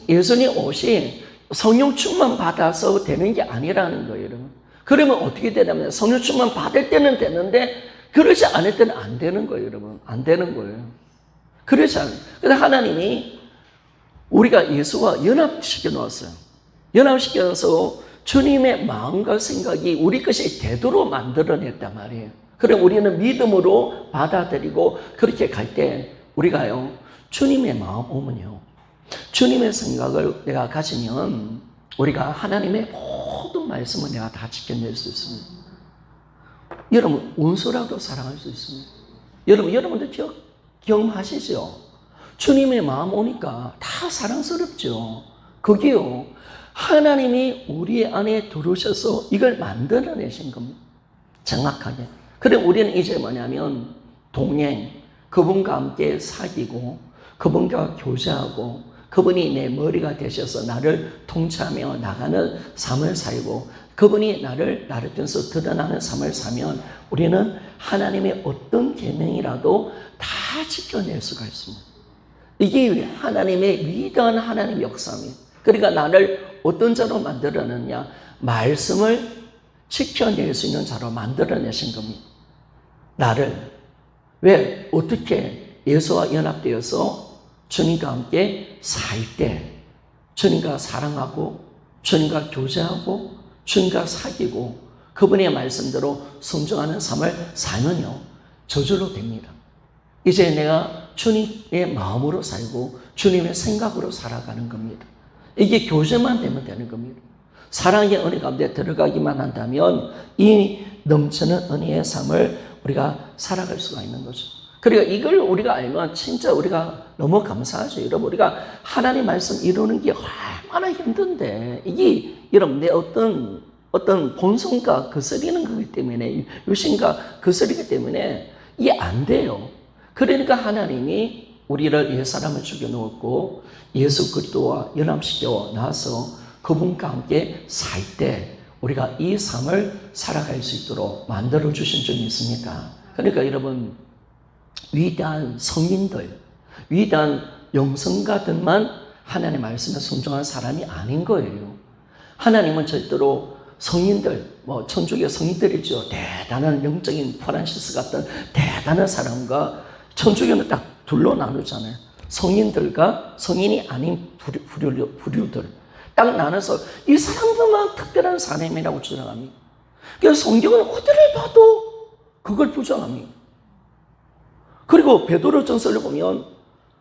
예수님 옷이 성령 충만 받아서 되는 게 아니라는 거예요, 여러분. 그러면 어떻게 되냐면 성령 충만 받을 때는 되는데 그러지 않을 때는 안 되는 거예요, 여러분. 안 되는 거예요. 그렇지 않아요. 그래서 하나님이 우리가 예수와 연합시켜 놓았어요. 연합시켜서 주님의 마음과 생각이 우리 것이 되도록 만들어냈단 말이에요. 그럼 우리는 믿음으로 받아들이고 그렇게 갈 때 우리가요, 주님의 마음 오면요, 주님의 생각을 내가 가지면 우리가 하나님의 모든 말씀을 내가 다 지켜낼 수 있습니다. 여러분, 원수라도 사랑할 수 있습니다. 여러분들 경험하시죠? 주님의 마음 오니까 다 사랑스럽죠. 그게요, 하나님이 우리 안에 들어오셔서 이걸 만들어내신 겁니다. 정확하게. 그래 우리는 이제 뭐냐면 동행, 그분과 함께 사귀고 그분과 교제하고 그분이 내 머리가 되셔서 나를 통치하며 나가는 삶을 살고 그분이 나를 통해서 드러나는 삶을 사면 우리는 하나님의 어떤 계명이라도 다 지켜낼 수가 있습니다. 이게 하나님의 위대한 하나님의 역사입니다. 그러니까 나를 어떤 자로 만들어냈냐? 말씀을 지켜낼 수 있는 자로 만들어내신 겁니다. 나를. 왜? 어떻게 예수와 연합되어서 주님과 함께 살 때 주님과 사랑하고 주님과 교제하고 주님과 사귀고 그분의 말씀대로 순종하는 삶을 살면요, 저절로 됩니다. 이제 내가 주님의 마음으로 살고 주님의 생각으로 살아가는 겁니다. 이게 교제만 되면 되는 겁니다. 사랑의 은혜 가운데 들어가기만 한다면 이 넘치는 은혜의 삶을 우리가 살아갈 수가 있는 거죠. 그러니까 이걸 우리가 알면 진짜 우리가 너무 감사하죠. 여러분, 우리가 하나님 말씀 이루는 게 얼마나 힘든데 이게 여러분 내 어떤 본성과 거스리는 거기 때문에 유신과 거스리기 때문에 이게 안 돼요. 그러니까 하나님이 우리를 옛사람을 죽여놓고 예수 그리스도와 연합시켜 놔서 그분과 함께 살 때 우리가 이 삶을 살아갈 수 있도록 만들어주신 적이 있습니까? 그러니까 여러분, 위대한 성인들, 위대한 영성가들만 하나님의 말씀에 순종한 사람이 아닌 거예요. 하나님은 절대로 성인들, 천주교 성인들이죠. 대단한 영적인 프란시스 같은 대단한 사람과 천주교는 딱 둘로 나누잖아요. 성인들과 성인이 아닌 부류들. 딱 나눠서 이 사람들만 특별한 사람이라고 주장합니다. 그래서 성경은 어디를 봐도 그걸 부정합니다. 그리고 베드로 전서를 보면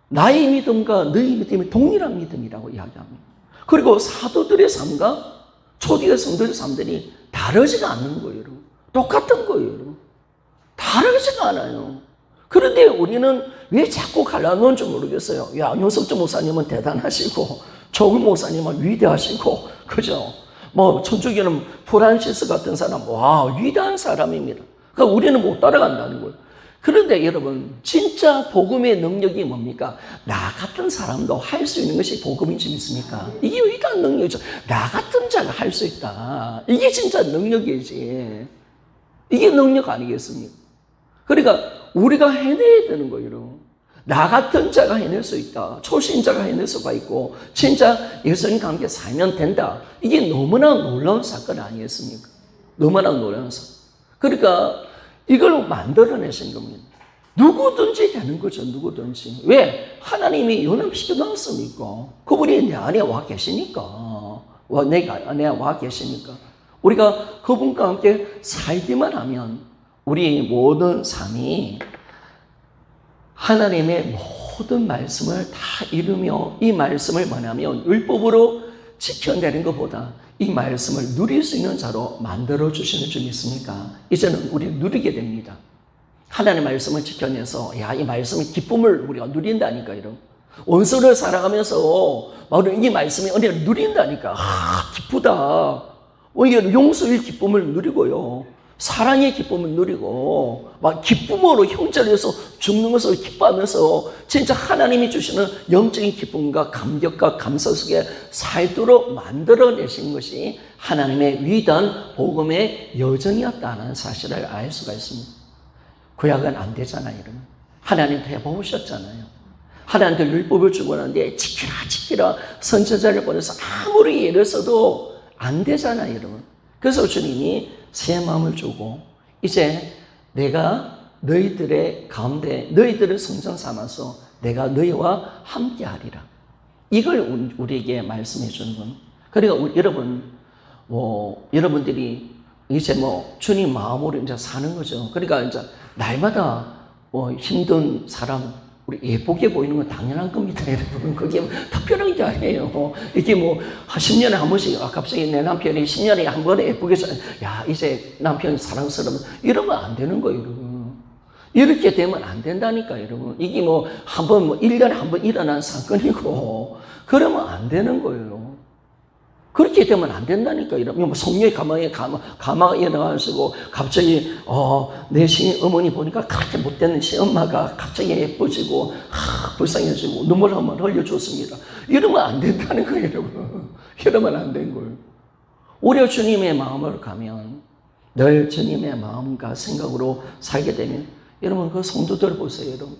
나의 믿음과 너희 믿음이 동일한 믿음이라고 이야기합니다. 그리고 사도들의 삶과 초대의 성도의 삶들이 다르지가 않는 거예요, 여러분. 똑같은 거예요, 여러분. 다르지가 않아요. 그런데 우리는 왜 자꾸 갈라놓은지 모르겠어요. 야, 윤석주 목사님은 대단하시고 조규 목사님은 위대하시고, 그죠? 천주교는 프란시스 같은 사람, 와, 위대한 사람입니다. 그러니까 우리는 못 따라간다는 거예요. 그런데 여러분, 진짜 복음의 능력이 뭡니까? 나 같은 사람도 할 수 있는 것이 복음이 있습니까? 이게 위대한 능력이죠. 나 같은 자가 할 수 있다. 이게 진짜 능력이지. 이게 능력 아니겠습니까? 그러니까 우리가 해내야 되는 거예요, 여러분. 나 같은 자가 해낼 수 있다. 초신자가 해낼 수가 있고 진짜 예수님과 함께 살면 된다. 이게 너무나 놀라운 사건 아니겠습니까? 너무나 놀라운 사건. 그러니까 이걸 만들어내신 겁니다. 누구든지 되는 거죠. 누구든지. 왜? 하나님이 연합시켜 놨으니까. 그분이 내 안에 와 계시니까. 내 안에 와 계시니까. 우리가 그분과 함께 살기만 하면 우리 모든 삶이 하나님의 모든 말씀을 다 이루며 이 말씀을 뭐냐면 율법으로 지켜내는 것보다 이 말씀을 누릴 수 있는 자로 만들어주시는 줄 믿습니까? 이제는 우리 누리게 됩니다. 하나님의 말씀을 지켜내서 이 말씀의 기쁨을 우리가 누린다니까. 이런 원수를 살아가면서 이 말씀의 은혜를 누린다니까. 기쁘다. 오히려 용서의 기쁨을 누리고요. 사랑의 기쁨을 누리고 막 기쁨으로 형제로서 죽는 것을 기뻐하면서 진짜 하나님이 주시는 영적인 기쁨과 감격과 감사 속에 살도록 만들어내신 것이 하나님의 위대한 복음의 여정이었다는 사실을 알 수가 있습니다. 구약은 안 되잖아요. 여러분. 하나님 해보셨잖아요. 하나님께 율법을 주고 나는데 지키라 선지자를 보내서 아무리 애를 써도 안 되잖아요. 여러분. 그래서 주님이 새 마음을 주고 이제 내가 너희들의 가운데 너희들을 성전 삼아서 내가 너희와 함께 하리라. 이걸 우리에게 말씀해 주는 건. 그러니까 여러분, 여러분들이 이제 주님 마음으로 이제 사는 거죠. 그러니까 이제 날마다 힘든 사람, 우리 예쁘게 보이는 건 당연한 겁니다, 여러분. 그게 특별한 게 아니에요. 이게 10년에 한 번씩, 갑자기 내 남편이 10년에 한 번에 예쁘게, 이제 남편 사랑스러우면, 이러면 안 되는 거예요, 여러분. 이렇게 되면 안 된다니까, 여러분. 이게 1년에 한 번 일어난 사건이고, 그러면 안 되는 거예요. 그렇게 되면 안 된다니까. 이러면 성령의 가마가 일어나가지고 갑자기 내 어머니 보니까 그렇게 못되는 시엄마가 갑자기 예뻐지고 불쌍해지고 눈물 한번 흘려줬습니다. 이러면 안 된다는 거예요, 여러분. 이러면 안 된 거예요. 오히려 주님의 마음으로 가면 늘 주님의 마음과 생각으로 살게 되면 여러분 그 성도들 보세요, 여러분.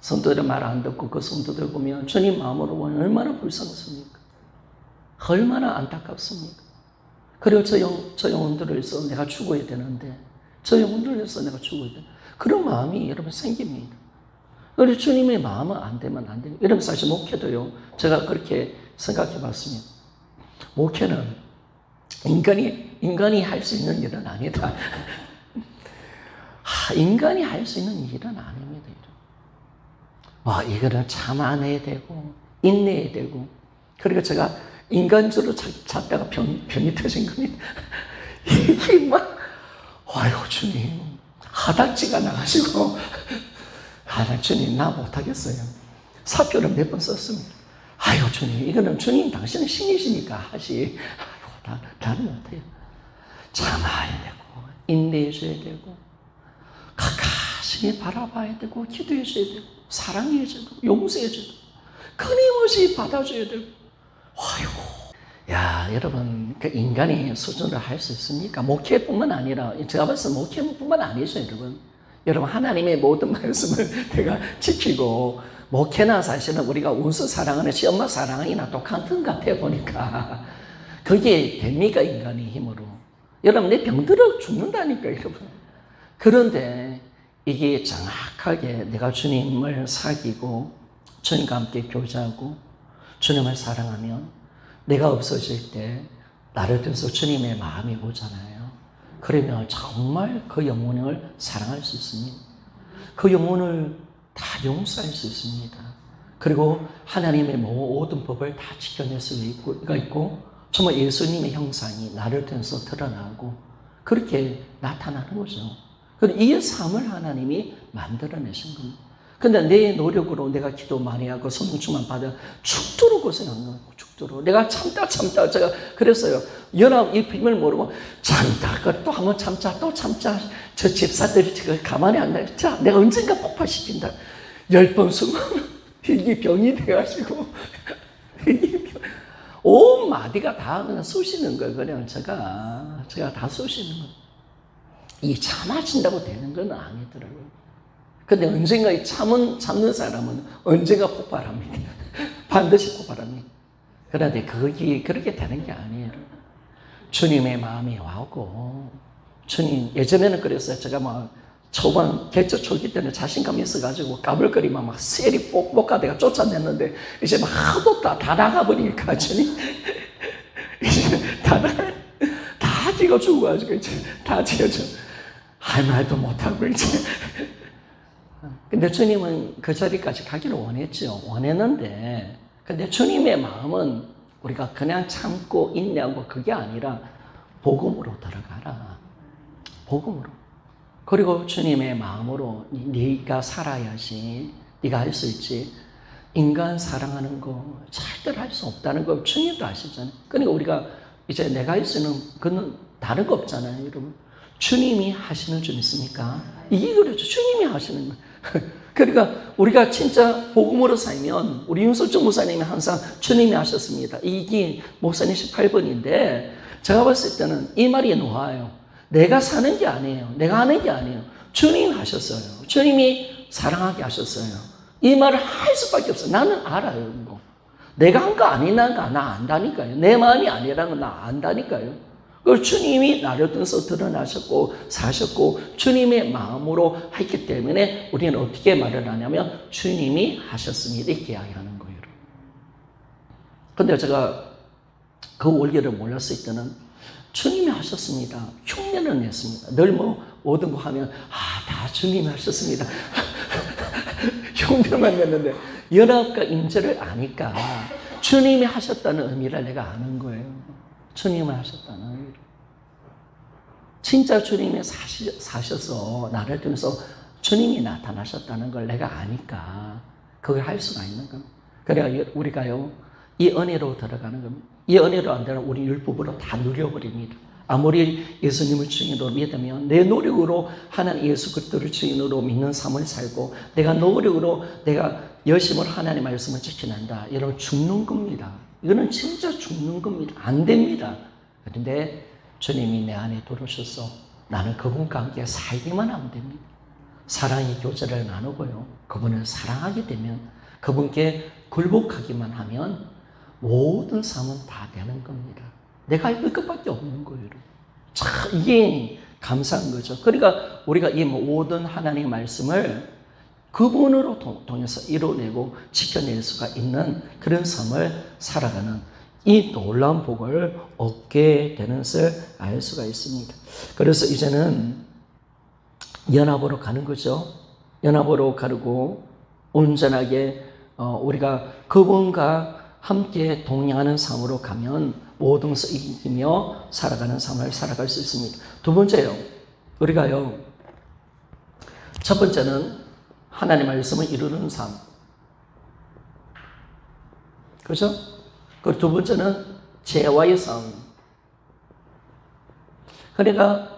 성도들 말 안 듣고 그 성도들 보면 주님 마음으로 보면 얼마나 불쌍했습니까? 얼마나 안타깝습니까? 그리고 저 영혼들을 위해서 내가 죽어야 되는데, 저 영혼들을 위해서 내가 죽어야 되는데, 그런 마음이 여러분 생깁니다. 그리고 주님의 마음은 안 되면 안 돼요. 여러분 사실 목회도요, 제가 그렇게 생각해 봤습니다. 목회는 인간이 할 수 있는 일은 아니다. 인간이 할 수 있는 일은 아닙니다. 이거는 참아내야 되고, 인내해야 되고, 그리고 제가 인간적으로 찾다가 병이 터진 겁니다. 이게 아유, 주님, 하닥지가 나가지고, 주님, 나 못하겠어요. 사표를 몇 번 썼습니다. 아유, 주님, 이거는 주님, 당신은 신이시니까 하시. 아유, 나는 못해요. 참아야 되고, 인내해줘야 되고, 가까이 바라봐야 되고, 기도해줘야 되고, 사랑해줘야 되고, 용서해줘야 되고, 끊임없이 받아줘야 되고, 여러분, 그 인간이 수준을 할 수 있습니까? 목회뿐만 아니라, 제가 봤을 때 목회뿐만 아니죠, 여러분. 여러분, 하나님의 모든 말씀을 내가 지키고, 목회나 사실은 우리가 원수 사랑하는 시엄마 사랑이나 똑같은 것 같아 보니까. 그게 됩니까, 인간의 힘으로? 여러분, 내 병들어 죽는다니까, 여러분. 그런데 이게 정확하게 내가 주님을 사귀고, 주님과 함께 교제하고, 주님을 사랑하면 내가 없어질 때 나를 통해서 주님의 마음이 오잖아요. 그러면 정말 그 영혼을 사랑할 수 있습니다. 그 영혼을 다 용서할 수 있습니다. 그리고 하나님의 모든 법을 다 지켜낼 수가 있고 정말 예수님의 형상이 나를 통해서 드러나고 그렇게 나타나는 거죠. 그리고 이 삶을 하나님이 만들어내신 겁니다. 근데 내 노력으로 내가 기도 많이 하고 성령 충만 받아 죽도록 고생한 거예요. 죽도록. 내가 참다 제가 그랬어요. 이 비밀 모르고 참다. 또 한번 참자. 또 참자. 저 집사들이 지금 가만히 안 놔요. 자, 내가 언젠가 폭발시킨다. 10번 숨으면 이게 병이 돼가지고 온 마디가 다 그냥 쑤시는 거예요. 그냥 제가 다 쑤시는 거예요. 이 참아진다고 되는 건 아니더라고요. 근데 언젠가 참는 사람은 언젠가 폭발합니다. 반드시 폭발합니다. 그런데 그게 그렇게 되는 게 아니에요. 주님의 마음이 와고, 주님, 예전에는 그랬어요. 제가 막 초반 개척 초기 때는 자신감이 있어가지고 까불거리면 막 셀이 뽁뽁하 내가 쫓아냈는데, 이제 막 하도 다 나가버리니까 주님, 이제 다 지가 죽어가지고, 이제 다 지어져. 할 말도 못하고, 이제. 근데 주님은 그 자리까지 가기를 원했죠. 원했는데, 근데 주님의 마음은 우리가 그냥 참고 인내하고 그게 아니라 복음으로 들어가라. 복음으로. 그리고 주님의 마음으로 네가 살아야지. 네가 할 수 있지. 인간 사랑하는 거 절대로 할 수 없다는 거 주님도 아시잖아요. 그러니까 우리가 이제 내가 할 수 있는 그건 다른 거 없잖아요, 여러분. 주님이 하시는 줄 믿습니까? 이게 그렇죠. 주님이 하시는 거. 그러니까 우리가 진짜 복음으로 살면 우리 윤석준 목사님이 항상 주님이 하셨습니다. 이게 목사님 18번인데 제가 봤을 때는 이 말이 놓아요. 내가 사는 게 아니에요. 내가 하는 게 아니에요. 주님이 하셨어요. 주님이 사랑하게 하셨어요. 이 말을 할 수밖에 없어요. 나는 알아요. 이거. 내가 한 거 아니라는 거 나 안다니까요. 내 마음이 아니라는 거 나 안다니까요. 그 주님이 나를 통해서 드러나셨고 사셨고 주님의 마음으로 했기 때문에 우리는 어떻게 말을 하냐면 주님이 하셨습니다. 이렇게 이야기하는 거예요. 그런데 제가 그 원리를 몰랐을 때는 주님이 하셨습니다. 흉내는 냈습니다. 늘 모든 거 하면 다 주님이 하셨습니다. 흉내만 냈는데 연합과 임재를 아니까 주님이 하셨다는 의미를 내가 아는 거예요. 주님을 하셨다는 의미를. 진짜 주님이 사셔서 나를 통해서 주님이 나타나셨다는 걸 내가 아니까 그걸 할 수가 있는 겁니다. 그래야 우리가요 이 은혜로 들어가는 겁니다. 이 은혜로 안 되면 우리 율법으로 다 누려버립니다. 아무리 예수님을 주인으로 믿으면 내 노력으로 하나님 예수 그리스도를 주인으로 믿는 삶을 살고 내가 노력으로 내가 열심으로 하나님의 말씀을 지켜낸다. 여러분 죽는 겁니다. 이거는 진짜 죽는 겁니다. 안 됩니다. 그런데 주님이 내 안에 들어오셔서 나는 그분과 함께 살기만 하면 됩니다. 사랑의 교제를 나누고요. 그분을 사랑하게 되면 그분께 굴복하기만 하면 모든 삶은 다 되는 겁니다. 내가 할 것밖에 없는 거예요. 참 이게 감사한 거죠. 그러니까 우리가 이 모든 하나님의 말씀을 그분으로 통해서 이뤄내고 지켜낼 수가 있는 그런 삶을 살아가는 이 놀라운 복을 얻게 되는 것을 알 수가 있습니다. 그래서 이제는 연합으로 가는 거죠. 연합으로 가르고 온전하게 우리가 그분과 함께 동행하는 삶으로 가면 모든 것을 이기며 살아가는 삶을 살아갈 수 있습니다. 두 번째요. 우리가요. 첫 번째는 하나님의 말씀을 이루는 삶. 그렇죠? 그리고 두 번째는 죄와의 싸움. 그러니까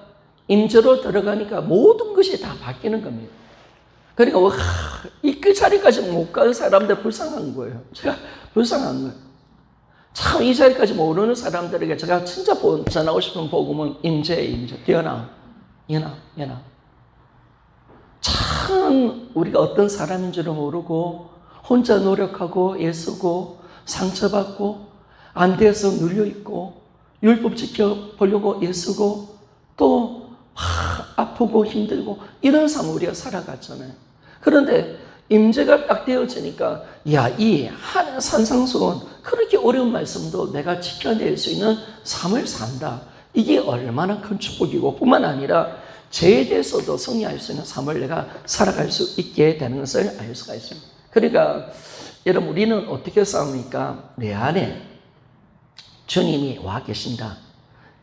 임재로 들어가니까 모든 것이 다 바뀌는 겁니다. 그러니까 이 자리까지 못 갈 사람들 불쌍한 거예요. 제가 불쌍한 거예요. 참 이 자리까지 모르는 사람들에게 제가 진짜 전하고 싶은 복음은 임재, 연합. 참 우리가 어떤 사람인 줄을 모르고 혼자 노력하고 애쓰고 상처받고 안 돼서 눌려있고 율법 지켜보려고 애쓰고 또 아프고 힘들고 이런 삶을 우리가 살아갔잖아요. 그런데 임재가 딱 되어지니까 이 산상수훈 그렇게 어려운 말씀도 내가 지켜낼 수 있는 삶을 산다. 이게 얼마나 큰 축복이고 뿐만 아니라 죄에 대해서도 승리할 수 있는 삶을 내가 살아갈 수 있게 되는 것을 알 수가 있습니다. 그러니까 여러분 우리는 어떻게 싸웁니까? 내 안에 주님이 와 계신다.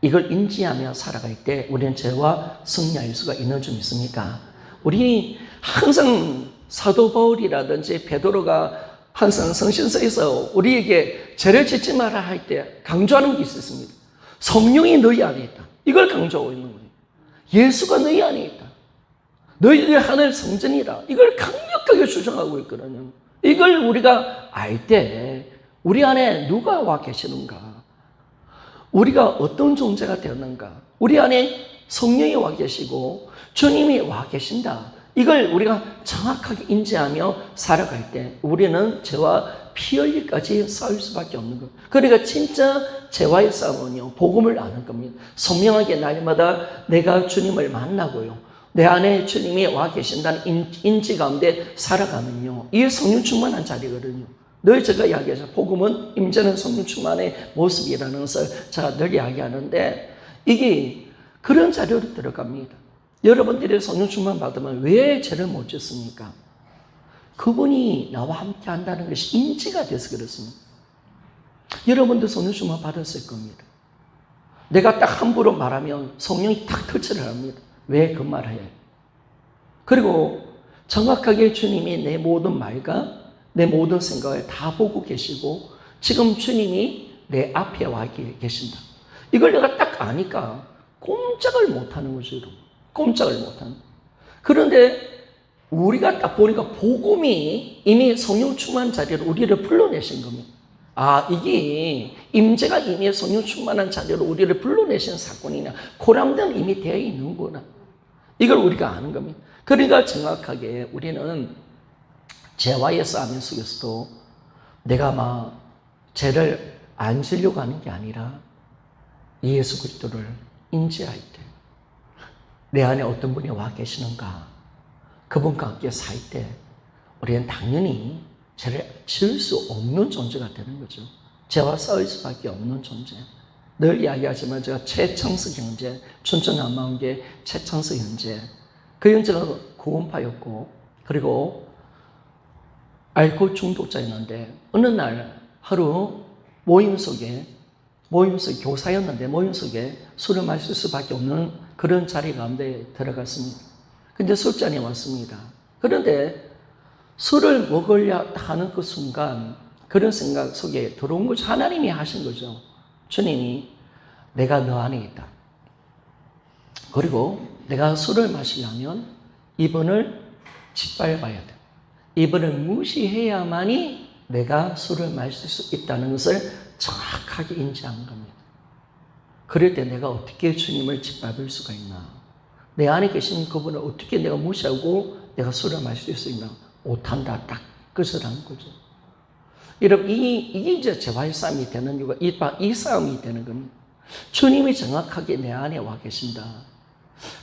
이걸 인지하며 살아갈 때 우리는 죄와 승리할 수가 있는 줄 믿습니까? 우리 항상 사도 바울이라든지 베드로가 항상 성신서에서 우리에게 죄를 짓지 마라 할 때 강조하는 게 있었습니다. 성령이 너희 안에 있다. 이걸 강조하고 있는 거예요. 예수가 너희 안에 있다. 너희들이 하늘 성전이다. 이걸 강력하게 주장하고 있거든요. 이걸 우리가 알 때 우리 안에 누가 와 계시는가? 우리가 어떤 존재가 되었는가? 우리 안에 성령이 와 계시고 주님이 와 계신다. 이걸 우리가 정확하게 인지하며 살아갈 때 우리는 죄와 피 흘리기까지 싸울 수밖에 없는 거예요. 그러니까 진짜 죄와의 싸움은요, 복음을 아는 겁니다. 선명하게 날마다 내가 주님을 만나고요, 내 안에 주님이 와 계신다는 인지 가운데 살아가면요, 이게 성령 충만한 자리거든요. 늘 제가 이야기하죠. 복음은 임재는 성령 충만의 모습이라는 것을 제가 늘 이야기하는데, 이게 그런 자료로 들어갑니다. 여러분들이 성령 충만 받으면 왜 죄를 못 짓습니까? 그분이 나와 함께 한다는 것이 인지가 돼서 그렇습니다. 여러분도 성령 충만 받았을 겁니다. 내가 딱 함부로 말하면 성령이 탁 터치를 합니다. 왜 그 말을 해요? 그리고 정확하게 주님이 내 모든 말과 내 모든 생각을 다 보고 계시고 지금 주님이 내 앞에 와 계신다. 이걸 내가 딱 아니까 꼼짝을 못하는 거죠. 꼼짝을 못하는. 그런데 우리가 딱 보니까 복음이 이미 성령 충만 자리로 우리를 불러내신 겁니다. 아, 이게 임재가 이미 성령 충만한 자리로 우리를 불러내신 사건이냐, 고람된 이미 되어 있는구나. 이걸 우리가 아는 겁니다. 그러니까 정확하게 우리는 죄와의 싸움 속에서도 내가 막 죄를 안 지려고 하는 게 아니라 예수 그리스도를 인지할 때 내 안에 어떤 분이 와 계시는가, 그분과 함께 살 때 우리는 당연히 죄를 지을 수 없는 존재가 되는 거죠. 죄와 싸울 수밖에 없는 존재. 늘 이야기하지만 제가 최창석 형제, 춘천한마음교회 최창석 형제, 그 형제가 구원파였고 그리고 알코올 중독자였는데 어느 날 하루 모임 속에 교사였는데 모임 속에 술을 마실 수밖에 없는 그런 자리 가운데 들어갔습니다. 근데 술잔이 왔습니다. 그런데 술을 먹으려 하는 그 순간 그런 생각 속에 들어온 거죠. 하나님이 하신 거죠. 주님이 내가 너 안에 있다. 그리고 내가 술을 마시려면 이분을 짓밟아야 돼. 이분을 무시해야만이 내가 술을 마실 수 있다는 것을 정확하게 인지한 겁니다. 그럴 때 내가 어떻게 주님을 짓밟을 수가 있나? 내 안에 계신 그분을 어떻게 내가 무시하고 내가 술을 마실 수 있나? 못한다. 딱 끝을 한 거죠. 여러분, 이게 이제 죄와의 싸움이 되는 이유가 이 싸움이 되는 겁니다. 주님이 정확하게 내 안에 와 계신다.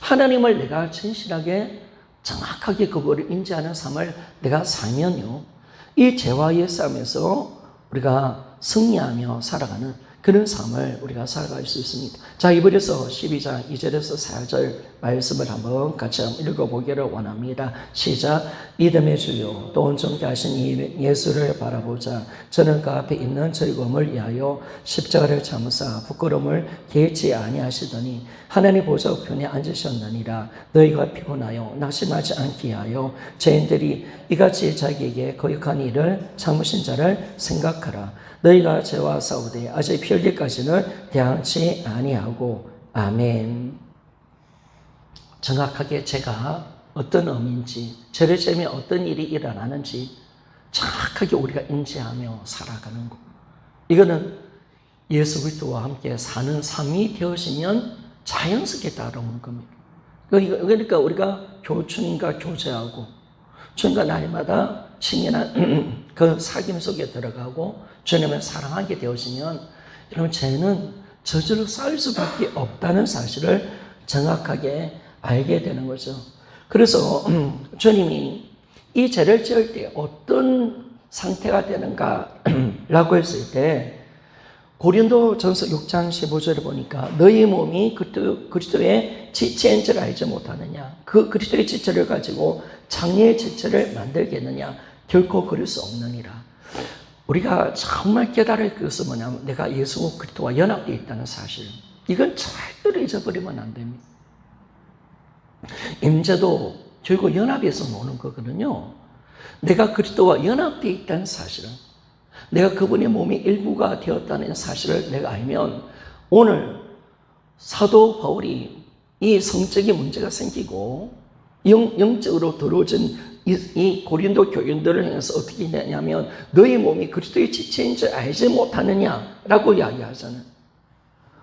하나님을 내가 진실하게 정확하게 그거를 인지하는 삶을 내가 살면요, 이 죄와의 싸움에서 우리가 승리하며 살아가는 그런 삶을 우리가 살아갈 수 있습니다. 자, 이번에서 12장 2절에서 4절 말씀을 한번 같이 읽어보기를 원합니다. 시작. 믿음의 주요 또 온전케 하신 이 예수를 바라보자. 저는 그 앞에 있는 즐거움을 위하여 십자가를 참으사 부끄러움을 개의치 아니하시더니 하나님 보좌 우편에 앉으셨느니라. 너희가 피곤하여 낙심하지 않게 하여 죄인들이 이같이 자기에게 거역한 일을 참으신 자를 생각하라. 너희가 죄와 싸우되 아직 피 흘릴까지는 대항치 아니하고. 아멘. 정확하게 죄가 어떤 의미인지, 죄를 지으면 어떤 일이 일어나는지 정확하게 우리가 인지하며 살아가는 것. 이거는 예수 그리스도와 함께 사는 삶이 되어지면 자연스럽게 따라오는 겁니다. 그러니까 우리가 주님과 교제하고 주님과 날마다 친밀한 그 사귐 속에 들어가고 주님을 사랑하게 되어지면 여러분, 죄는 저절로 쌓일 수밖에 없다는 사실을 정확하게 알게 되는 거죠. 그래서 주님이 이 죄를 지을 때 어떤 상태가 되는가라고 했을 때 고린도전서 6장 15절에 보니까 너희 몸이 그리스도의 지체인 줄 알지 못하느냐? 그 그리스도의 지체를 가지고 장래의 지체를 만들겠느냐? 결코 그럴 수 없느니라. 우리가 정말 깨달을 것은 뭐냐면 내가 예수 그리스도와 연합되어 있다는 사실. 이건 절대로 잊어버리면 안 됩니다. 임재도 결국 연합에서 노는 거거든요. 내가 그리스도와 연합되어 있다는 사실은, 내가 그분의 몸의 일부가 되었다는 사실을 내가 알면 오늘 사도 바울이 이 성적인 문제가 생기고 영적으로 더러워진 이 고린도 교인들을 향해서 어떻게 되냐면 너희 몸이 그리스도의 지체인 줄 알지 못하느냐라고 이야기하잖아요.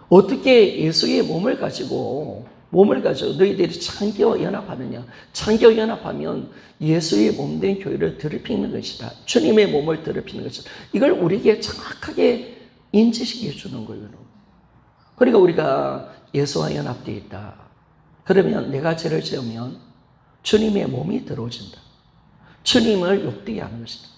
어떻게 예수의 몸을 가지고 몸을 가지고 너희들이 창기와 연합하느냐. 창기와 연합하면 예수의 몸된 교회를 더럽히는 것이다. 주님의 몸을 더럽히는 것이다. 이걸 우리에게 정확하게 인지시켜 주는 거예요. 그러니까 우리가 예수와 연합되어 있다. 그러면 내가 죄를 지으면 주님의 몸이 들어오진다. 주님을 욕되게 하는 것이다.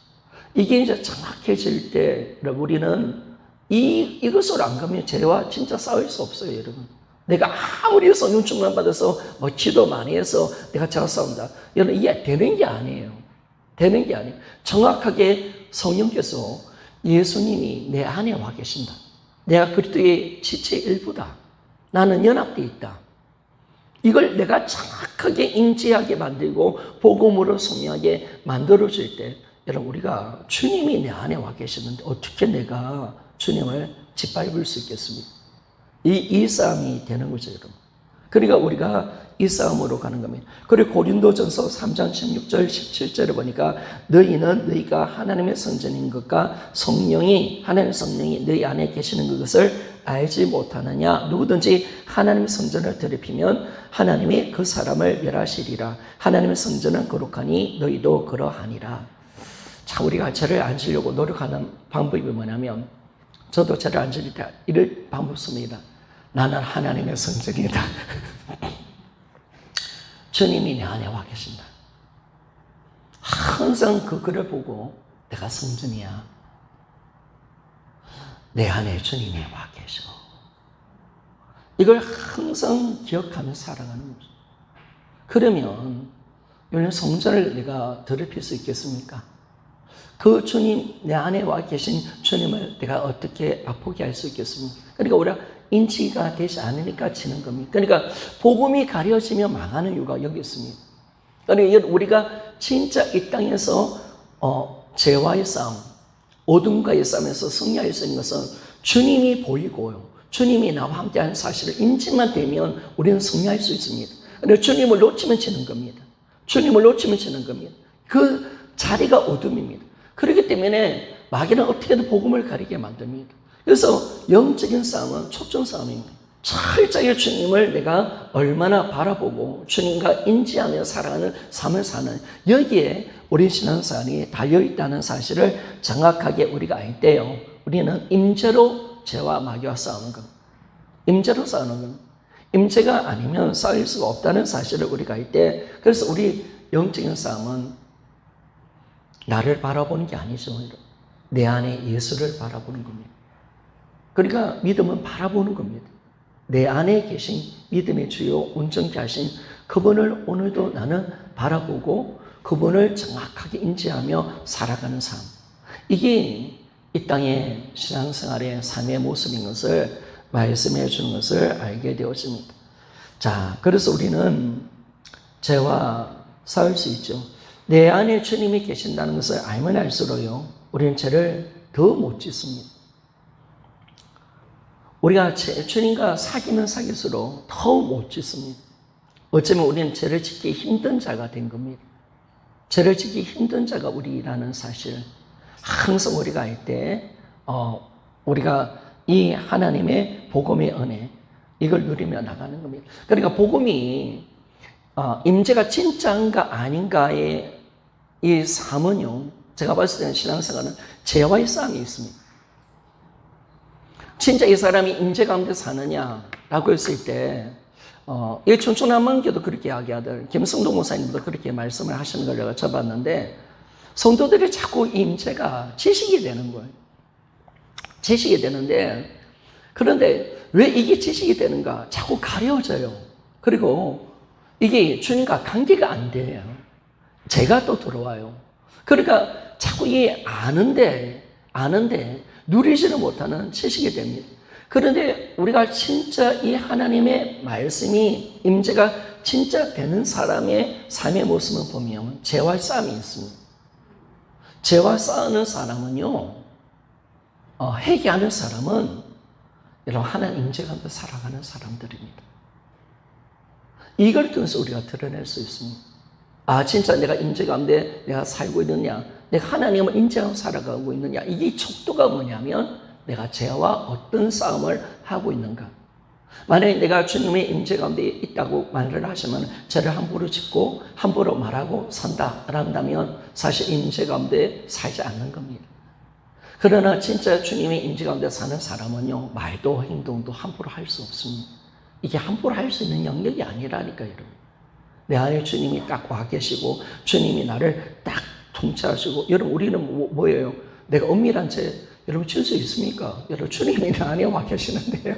이게 이제 정확해질 때 우리는 이것을 안 가면 죄와 진짜 싸울 수 없어요, 여러분. 내가 아무리 성령 충만 받아서 기도 많이 해서 내가 죄와 싸운다. 여러분, 이게 되는 게 아니에요. 되는 게 아니에요. 정확하게 성령께서 예수님이 내 안에 와 계신다. 내가 그리스도의 지체의 일부다. 나는 연합되어 있다. 이걸 내가 정확하게 인지하게 만들고 복음으로 선명하게 만들어질 때 여러분 우리가 주님이 내 안에 와 계시는데 어떻게 내가 주님을 짓밟을 수 있겠습니까? 이 싸움이 되는 거죠, 여러분. 그러니까 우리가 이 싸움으로 가는 겁니다. 그리고 고린도전서 3장 16절 17절에 보니까 너희는 너희가 하나님의 성전인 것과 하나님의 성령이 너희 안에 계시는 것을 알지 못하느냐. 누구든지 하나님의 성전을 더럽히면 하나님이 그 사람을 멸하시리라. 하나님의 성전은 거룩하니 너희도 그러하니라. 자, 우리가 죄를 안 지려고 노력하는 방법이 뭐냐면 저도 죄를 안 지릴 때 이럴 방법 씁니다. 나는 하나님의 성전이다. 주님이 내 안에 와 계신다. 항상 그 글을 보고 내가 성전이야. 내 안에 주님이 와 계셔. 이걸 항상 기억하며 살아가는 거죠. 그러면 여러분 성전을 내가 더럽힐 수 있겠습니까? 그 주님, 내 안에 와 계신 주님을 내가 어떻게 아프게 할 수 있겠습니까? 그러니까 우리가 인지가 되지 않으니까 지는 겁니다. 그러니까 복음이 가려지면 망하는 이유가 여기 있습니다. 그러니까 우리가 진짜 이 땅에서 죄와의 싸움, 어둠과의 싸움에서 승리할 수 있는 것은 주님이 보이고요. 주님이 나와 함께하는 사실을 인지만 되면 우리는 승리할 수 있습니다. 그런데 주님을 놓치면 지는 겁니다. 주님을 놓치면 지는 겁니다. 그 자리가 어둠입니다. 그렇기 때문에 마귀는 어떻게든 복음을 가리게 만듭니다. 그래서 영적인 싸움은 초점 싸움입니다. 철저히 주님을 내가 얼마나 바라보고 주님과 인지하며 살아가는 삶을 사는 여기에 우리 신앙생활이 달려있다는 사실을 정확하게 우리가 알 때요. 우리는 임재로 죄와 마귀와 싸우는 겁니다. 임재로 싸우는 겁니다. 임재가 아니면 싸울 수가 없다는 사실을 우리가 알 때 그래서 우리 영적인 싸움은 나를 바라보는 게 아니죠. 내 안에 예수를 바라보는 겁니다. 그러니까 믿음은 바라보는 겁니다. 내 안에 계신 믿음의 주요 온전케 하신 그분을 오늘도 나는 바라보고 그분을 정확하게 인지하며 살아가는 삶. 이게 이 땅의 신앙생활의 삶의 모습인 것을 말씀해 주는 것을 알게 되었습니다. 자, 그래서 우리는 죄와 싸울 수 있죠. 내 안에 주님이 계신다는 것을 알면 알수록요, 우리는 죄를 더 못 짓습니다. 우리가 주님과 사귀면 사귈수록 더 못 짓습니다. 어쩌면 우리는 죄를 짓기 힘든 자가 된 겁니다. 죄를 짓기 힘든 자가 우리라는 사실. 항상 우리가 할 때, 우리가 이 하나님의 복음의 은혜, 이걸 누리며 나가는 겁니다. 그러니까 복음이, 임재가 진짜인가 아닌가의 이 삶은요, 제가 봤을 때는 신앙생활은 죄와의 싸움이 있습니다. 진짜 이 사람이 임재 가운데 사느냐라고 했을 때, 이 춘천남만교도 그렇게 이야기하들, 김성동 목사님도 그렇게 말씀을 하시는 걸 제가 접봤는데, 성도들이 자꾸 임재가 지식이 되는 거예요. 지식이 되는데, 그런데 왜 이게 지식이 되는가? 자꾸 가려져요. 그리고 이게 주님과 관계가 안 돼요. 죄가 또 들어와요. 그러니까 자꾸 이 아는데 누리지는 못하는 지식이 됩니다. 그런데 우리가 진짜 이 하나님의 말씀이 임재가 진짜 되는 사람의 삶의 모습을 보면 죄와 싸움이 있습니다. 죄와 싸우는 사람은요, 회개하는 사람은 여러분 하나님 임재 가운데 살아가는 사람들입니다. 이걸 통해서 우리가 드러낼 수 있습니다. 아, 진짜 내가 임재 가운데 내가 살고 있느냐, 내가 하나님을 인정하고 살아가고 있느냐, 이게 척도가 뭐냐면 내가 죄와 어떤 싸움을 하고 있는가. 만약에 내가 주님의 임재 가운데 있다고 말을 하시면 죄를 함부로 짓고 함부로 말하고 산다라고 한다면 사실 임재 가운데 살지 않는 겁니다. 그러나 진짜 주님의 임재 가운데 사는 사람은요, 말도 행동도 함부로 할 수 없습니다. 이게 함부로 할 수 있는 영역이 아니라니까요, 여러분. 내 안에 주님이 딱 와 계시고 주님이 나를 딱 통치하시고, 여러분 우리는 뭐예요? 내가 은밀한 죄 여러분 칠 수 있습니까? 여러분 주님이 내 안에 와 계시는데요.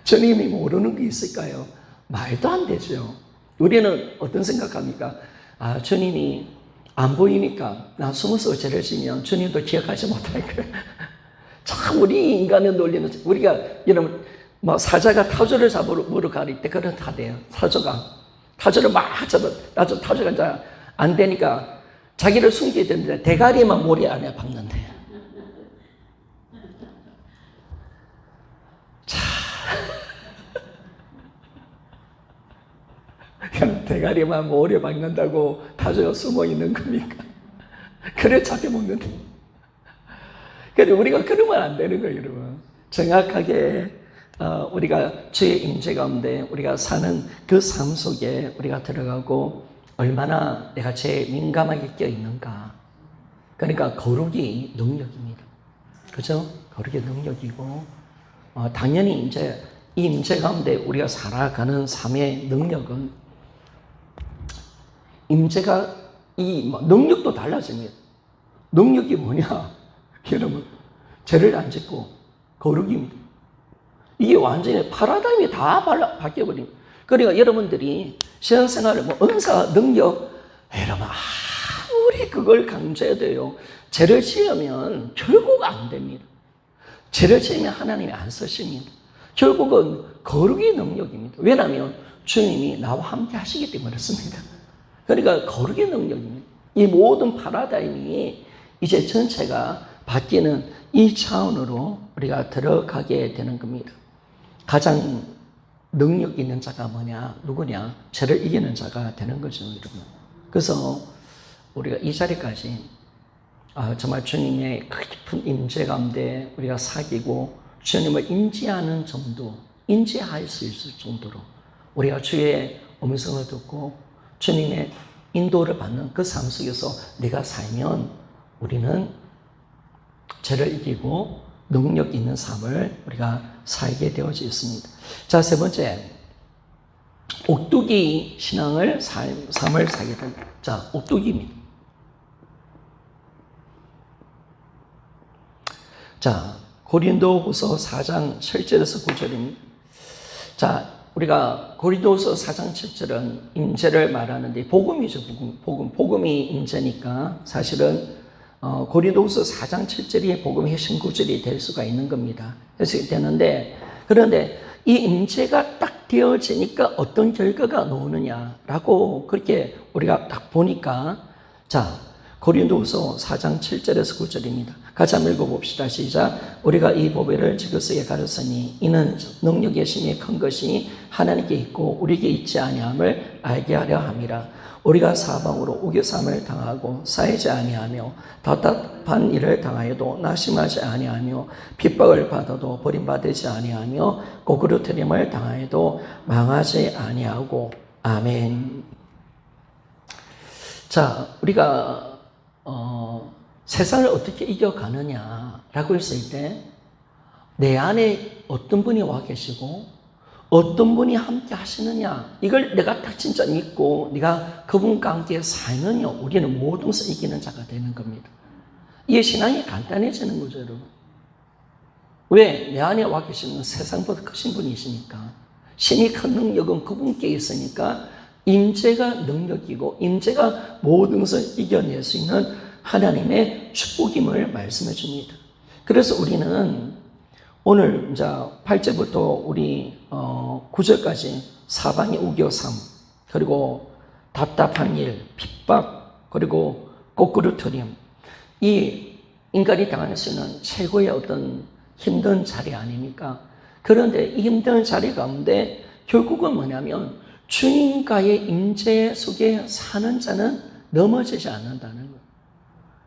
주님이 모르는 게 있을까요? 말도 안 되죠. 우리는 어떤 생각합니까? 아, 주님이 안 보이니까 나 숨어서 죄를 지면 주님도 기억하지 못할 거예요. 참 우리 인간의 논리는, 우리가 여러분 뭐 사자가 타조를 잡으러 가릴 때 그런 다 돼요. 타조를 막 잡아, 나도 타조가 이제 안 되니까 자기를 숨기게 되는데 대가리만 모래 안에 박는데. 자, 대가리만 모래 박는다고 타조가 숨어 있는 겁니까? 그래 잡혀먹는데. 근데 우리가 그러면 안 되는 거예요, 여러분. 정확하게 우리가 주의 임재 가운데 우리가 사는 그 삶 속에 우리가 들어가고 얼마나 내가 죄에 민감하게 껴 있는가. 그러니까 거룩이 능력입니다. 그죠? 거룩이 능력이고, 당연히 이제 이 임재 가운데 우리가 살아가는 삶의 능력은, 임재가 이 능력도 달라집니다. 능력이 뭐냐? 여러분, 죄를 안 짓고 거룩입니다. 이게 완전히 파라다임이 다 바뀌어버립니다. 그러니까 여러분들이 신앙생활을 은사, 능력, 여러분 아무리 그걸 강조해야 돼요. 죄를 지으면 결국 안 됩니다. 죄를 지으면 하나님이 안 쓰십니다. 결국은 거룩의 능력입니다. 왜냐하면 주님이 나와 함께 하시기 때문에 그렇습니다. 그러니까 거룩의 능력입니다. 이 모든 파라다임이 이제 전체가 바뀌는 이 차원으로 우리가 들어가게 되는 겁니다. 가장 능력 있는 자가 누구냐? 죄를 이기는 자가 되는 거죠, 여러분. 그래서 우리가 이 자리까지 정말 주님의 깊은 임재 가운데 우리가 사귀고 주님을 인지하는 정도, 인지할 수 있을 정도로 우리가 주의 음성을 듣고 주님의 인도를 받는 그 삶 속에서 내가 살면 우리는 죄를 이기고 능력 있는 삶을 우리가 살게 되어져 있습니다. 자, 세 번째, 옥두기 신앙을 삶을 살게 됩니다. 자, 옥두기입니다. 자, 고린도후서 4장 7절에서 9절입니다. 자, 우리가 고린도후서 4장 7절은 임재를 말하는데 복음이죠, 복음이 임재니까 사실은 고린도후서 4장 7절이 복음의 핵심 구절이 될 수가 있는 겁니다. 그래서 되는데, 그런데 이 임재가 딱 되어지니까 어떤 결과가 나오느냐라고 그렇게 우리가 딱 보니까, 자, 고린도후서 4장 7절에서 9절입니다. 같이 한번 읽어봅시다. 시작. 우리가 이 보배를 지그스에 가렸으니 이는 능력의 힘이 큰 것이 하나님께 있고 우리에게 있지 아니함을 알게 하려 함이라. 우리가 사방으로 우겨삼을 당하고 쌓이지 아니하며 답답한 일을 당하여도 낙심하지 아니하며 핍박을 받아도 버림받지 아니하며 고그르트림을 당하여도 망하지 아니하고. 아멘. 자, 우리가 세상을 어떻게 이겨가느냐라고 했을 때 내 안에 어떤 분이 와 계시고 어떤 분이 함께 하시느냐, 이걸 내가 딱 진짜 믿고 네가 그분과 함께 살면요, 우리는 모든 것을 이기는 자가 되는 겁니다. 이게 신앙이 간단해지는 거죠, 여러분. 왜? 내 안에 와 계시는 세상보다 크신 분이시니까, 힘이 큰 능력은 그분께 있으니까 임재가 능력이고 임재가 모든 것을 이겨낼 수 있는 하나님의 축복임을 말씀해 줍니다. 그래서 우리는 오늘 이제 8절부터 우리 9절까지 사방이 우겨삼, 그리고 답답한 일, 핍박, 그리고 꼬꾸르트림, 이 인간이 당할 수 있는 최고의 어떤 힘든 자리 아닙니까? 그런데 이 힘든 자리 가운데 결국은 뭐냐면 주님과의 임재 속에 사는 자는 넘어지지 않는다는 거예요.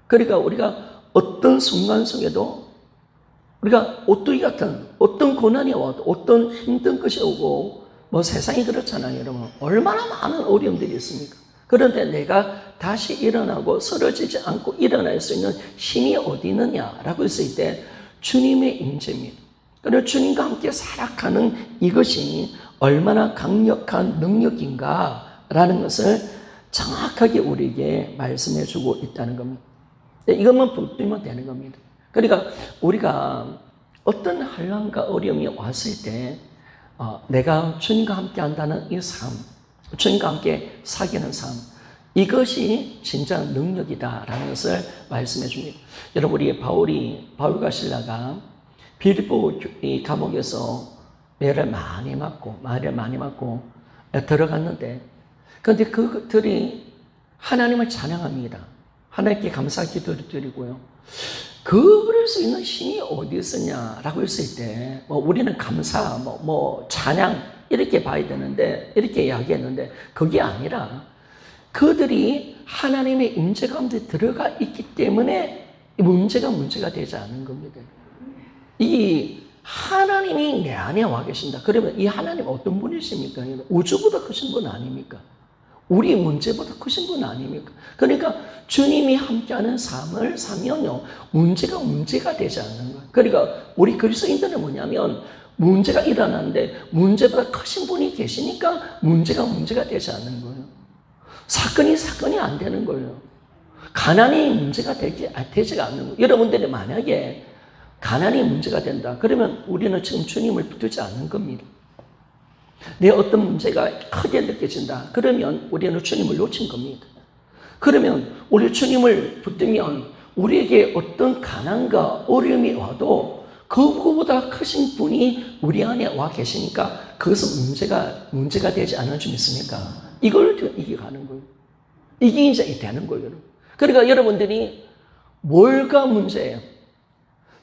그러니까 우리가 어떤 순간 속에도 우리가 오뚜기 같은 어떤 고난이 와도 어떤 힘든 것이 오고 뭐 세상이 그렇잖아요, 여러분. 얼마나 많은 어려움들이 있습니까? 그런데 내가 다시 일어나고 쓰러지지 않고 일어날 수 있는 힘이 어디 있느냐라고 했을 때 주님의 임재입니다. 그리고 주님과 함께 살아가는 이것이 얼마나 강력한 능력인가라는 것을 정확하게 우리에게 말씀해 주고 있다는 겁니다. 이것만 붙들면 되는 겁니다. 그러니까 우리가 어떤 환난과 어려움이 왔을 때 내가 주님과 함께 한다는 이 삶, 주님과 함께 사귀는 삶, 이것이 진짜 능력이다라는 것을 말씀해 줍니다. 여러분, 우리 바울과 실라가 빌립보 감옥에서 매를 많이 맞고 들어갔는데, 그런데 그들이 하나님을 찬양합니다. 하나님께 감사 기도를 드리고요. 그럴 수 있는 힘이 어디 있었냐라고 했을 때, 우리는 감사, 찬양, 이렇게 봐야 되는데, 이렇게 이야기했는데, 그게 아니라 그들이 하나님의 임재 가운데 들어가 있기 때문에 문제가 되지 않는 겁니다. 이 하나님이 내 안에 와 계신다. 그러면 이 하나님 어떤 분이십니까? 우주보다 크신 분 아닙니까? 우리 문제보다 크신 분 아닙니까? 그러니까 주님이 함께하는 삶을 살면요, 문제가 되지 않는 거예요. 그러니까 우리 그리스도인들은 뭐냐면 문제가 일어나는데 문제보다 크신 분이 계시니까 문제가 되지 않는 거예요. 사건이 안 되는 거예요. 가난이 문제가 되지가 않는 거예요. 여러분들이 만약에 가난이 문제가 된다, 그러면 우리는 지금 주님을 붙들지 않는 겁니다. 내 어떤 문제가 크게 느껴진다, 그러면 우리는 주님을 놓친 겁니다. 그러면 우리 주님을 붙들면 우리에게 어떤 가난과 어려움이 와도 그거보다 크신 분이 우리 안에 와 계시니까 그것은 문제가 되지 않는 줄 믿습니까? 이걸 이겨가는 거예요. 이게 이제 되는 거예요. 그러니까 여러분들이 뭘가 문제예요?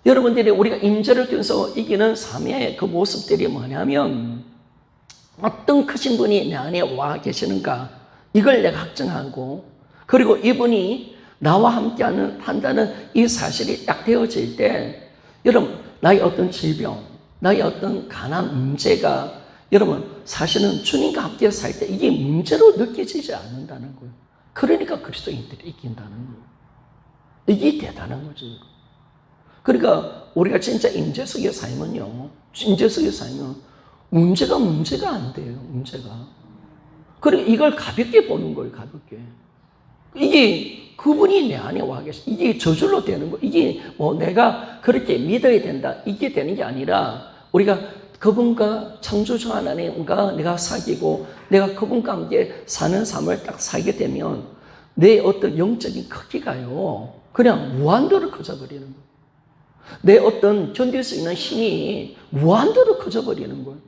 여러분들이 우리가 임재를 통해서 이기는 삶의 그 모습들이 뭐냐면 어떤 크신 분이 내 안에 와 계시는가, 이걸 내가 확증하고, 그리고 이분이 나와 함께 한다는 이 사실이 딱 되어질 때, 여러분, 나의 어떤 질병, 나의 어떤 가난 문제가, 여러분, 사실은 주님과 함께 살 때 이게 문제로 느껴지지 않는다는 거예요. 그러니까 그리스도인들이 이긴다는 거예요. 이게 대단한 거죠. 그러니까 우리가 진짜 임재 속에 살면요, 임재 속에 살면 문제가 안 돼요. 그리고 이걸 가볍게 보는 거예요. 가볍게. 이게 그분이 내 안에 와 계시, 이게 저절로 되는 거. 이게 내가 그렇게 믿어야 된다, 이게 되는 게 아니라 우리가 그분과 창조주 하나님과 내가 사귀고 내가 그분과 함께 사는 삶을 딱 살게 되면 내 어떤 영적인 크기가요, 그냥 무한대로 커져버리는 거예요. 내 어떤 견딜 수 있는 힘이 무한대로 커져버리는 거예요.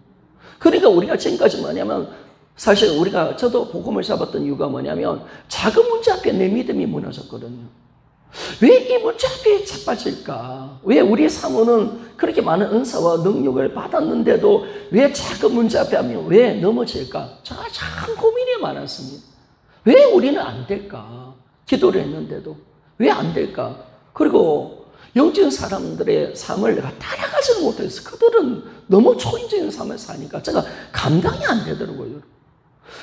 그러니까 우리가 지금까지 뭐냐면, 사실 저도 복음을 잡았던 이유가 뭐냐면 작은 문제 앞에 내 믿음이 무너졌거든요. 왜 이 문제 앞에 자빠질까? 왜 우리 사모는 그렇게 많은 은사와 능력을 받았는데도 왜 작은 문제 앞에 하면 왜 넘어질까? 제가 참 고민이 많았습니다. 왜 우리는 안 될까? 기도를 했는데도 왜 안 될까? 그리고 영적인 사람들의 삶을 내가 따라가지를 못해서 그들은 너무 초인적인 삶을 사니까 제가 감당이 안 되더라고요.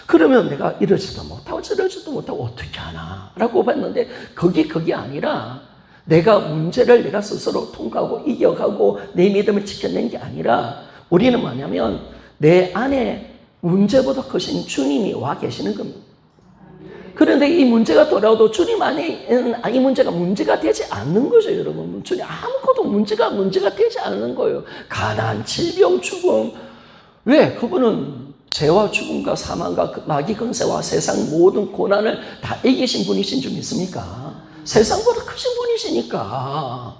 그러면 내가 이러지도 못하고 저러지도 못하고 어떻게 하나 라고 봤는데, 그게 아니라 내가 문제를 내가 스스로 통과하고 이겨가고 내 믿음을 지켜낸 게 아니라, 우리는 뭐냐면 내 안에 문제보다 크신 주님이 와 계시는 겁니다. 그런데 이 문제가 돌아와도 주님 안에 이 문제가 되지 않는 거죠, 여러분. 주님 아무것도 문제가 되지 않는 거예요. 가난, 질병, 죽음. 왜? 그분은 죄와 죽음과 사망과 마귀 권세와 세상 모든 고난을 다 이기신 분이신 줄 믿습니까? 세상보다 크신 분이시니까.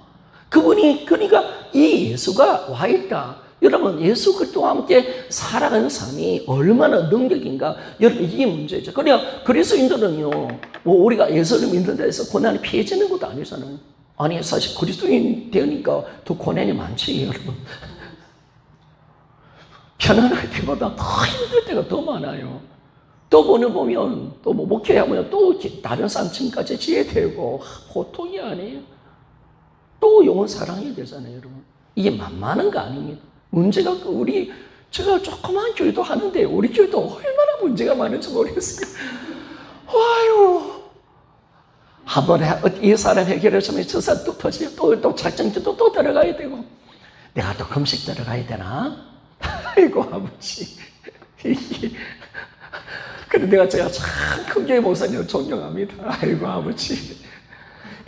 그분이, 그러니까 이 예수가 와 있다. 여러분, 예수 그리스도와 함께 살아가는 삶이 얼마나 능력인가. 여러분, 이게 문제죠. 그러니까 그리스도인들은요, 우리가 예수를 믿는다 해서 고난이 피해지는 것도 아니잖아요. 아니, 사실 그리스도인 되니까 더 고난이 많지, 여러분. 편안할 때보다 더 힘들 때가 더 많아요. 또 보면 또 목회하면 또 다른 사람 칭까지 지어야 되고, 보통이 아니에요. 또 영원 사랑해야 되잖아요, 여러분. 이게 만만한 거 아닙니다. 문제가 제가 조그만 교회도 하는데 우리 교회도 얼마나 문제가 많은지 모르겠어요. 아유, 한번 이 사람 해결했으면 저 사람 또 터지고 또 작정지도 또 들어가야 되고 내가 또 금식 들어가야 되나? 아이고 아버지. 그런데 제가 참 큰 교회 목사님을 존경합니다. 아이고 아버지.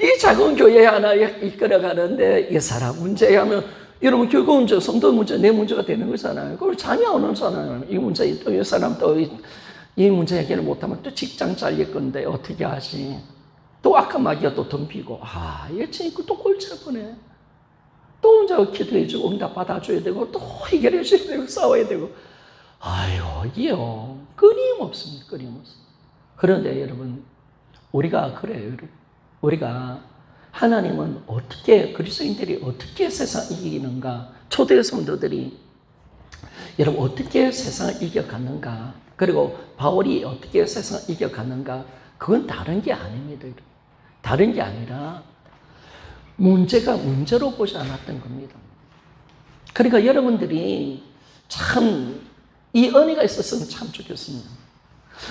이 작은 교회 하나 이끌어가는데 이 사람 문제 하면 여러분 교육 문제, 성도 문제, 내 문제가 되는 거잖아요. 그걸 잠이 안 오잖아요. 이 문제 또 이 사람 또 이 문제 해결을 못하면 또 직장 잘릴 건데 어떻게 하지? 또 아까 마귀가 또 덤비고 얘 지금 또 골치 아프네. 또 혼자 기도해주고 응답 받아줘야 되고 또 해결해줘야 되고 싸워야 되고 아유 이게요 끊임없습니다. 끊임없습니다. 그런데 여러분 우리가 그래요. 여러분. 우리가 하나님은 어떻게 그리스도인들이 어떻게 세상 이기는가 초대 성도들이 여러분 어떻게 세상을 이겨갔는가 그리고 바울이 어떻게 세상을 이겨갔는가 그건 다른 게 아닙니다. 다른 게 아니라 문제가 문제로 보지 않았던 겁니다. 그러니까 여러분들이 참 이 은혜가 있었으면 참 좋겠습니다.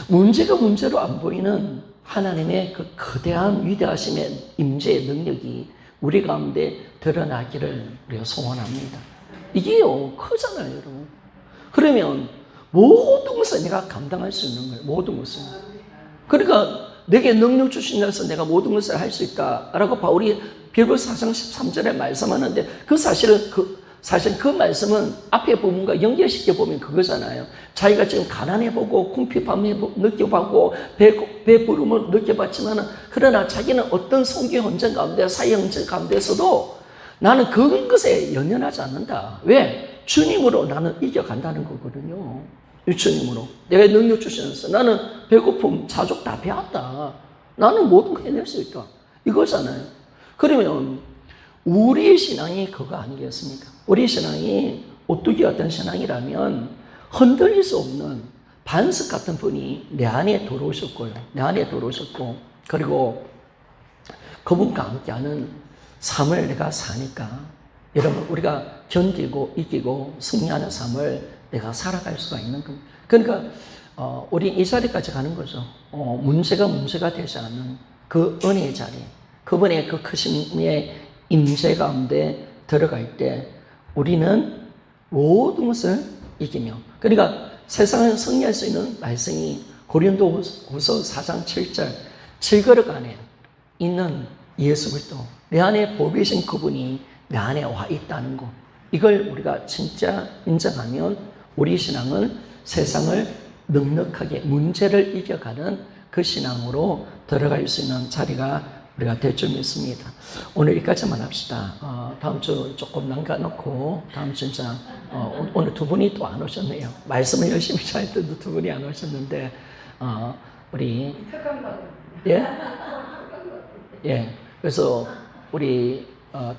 문제가 문제로 안 보이는 하나님의 그 거대한 위대하심의 임재의 능력이 우리 가운데 드러나기를 우리가 소원합니다. 이게요 크잖아요 여러분. 그러면 모든 것을 내가 감당할 수 있는 거예요. 모든 것을. 그러니까 내게 능력 주신 자에서 내가 모든 것을 할 수 있다라고 바울이 빌보서 4장 13절에 말씀하는데 사실 그 말씀은 앞에 부분과 연결시켜 보면 그거잖아요. 자기가 지금 가난해 보고 궁핍함을 느껴봤고 배부름을 느껴봤지만 그러나 자기는 어떤 성교 현장 가운데 사회 현장 가운데서도 나는 그것에 연연하지 않는다. 왜? 주님으로 나는 이겨간다는 거거든요. 주님으로 내가 능력 주시면서 나는 배고픔 자족 다 배웠다. 나는 모든 거 해낼 수 있다. 이거잖아요. 그러면 우리의 신앙이 그거 아니겠습니까? 우리 신앙이 오뚜기 같은 신앙이라면 흔들릴 수 없는 반석 같은 분이 내 안에 들어오셨고요. 내 안에 들어오셨고 그리고 그분과 함께하는 삶을 내가 사니까 여러분 우리가 견디고 이기고 승리하는 삶을 내가 살아갈 수가 있는 겁니다. 그러니까 우리 이 자리까지 가는 거죠. 문제가 되지 않는 그 은혜의 자리 그분의 그 크심의 임재 가운데 들어갈 때 우리는 모든 것을 이기며 그러니까 세상을 승리할 수 있는 말씀이 고린도후서 4장 7절 질그릇 안에 있는 예수 그리스도 내 안에 보배신 그분이 내 안에 와 있다는 것 이걸 우리가 진짜 인정하면 우리 신앙은 세상을 넉넉하게 문제를 이겨가는 그 신앙으로 들어갈 수 있는 자리가 우리가 될 줄 믿습니다. 오늘 여기까지만 합시다. 다음 주 조금 남겨놓고 다음 주 진짜 오늘 두 분이 또 안 오셨네요. 말씀을 열심히 잘했던 두 분이 안 오셨는데 우리 예 그래서 우리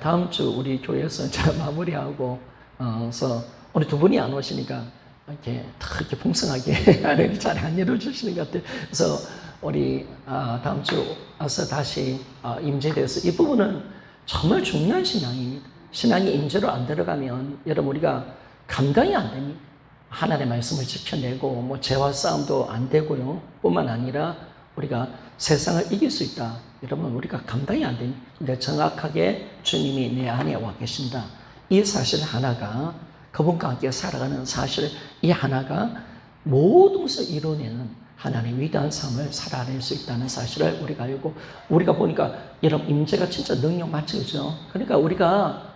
다음 주 우리 교회에서 잘 마무리하고 그래서 오늘 두 분이 안 오시니까 이렇게 다 이렇게 풍성하게 하나님이 잘 안 이루어주시는 것 같아요. 그래서 우리 다음 주 와서 다시 임재돼서 이 부분은 정말 중요한 신앙입니다. 신앙이 임재로 안 들어가면 여러분 우리가 감당이 안 됩니다. 하나님의 말씀을 지켜내고 뭐 죄와 싸움도 안 되고요. 뿐만 아니라 우리가 세상을 이길 수 있다. 여러분 우리가 감당이 안 됩니다. 근데 정확하게 주님이 내 안에 와 계신다. 이 사실 하나가 그분과 함께 살아가는 사실 이 하나가 모든 것을 이뤄내는 하나님의 위대한 삶을 살아낼 수 있다는 사실을 우리가 알고 우리가 보니까 여러분 임재가 진짜 능력 많죠. 그죠? 그러니까 우리가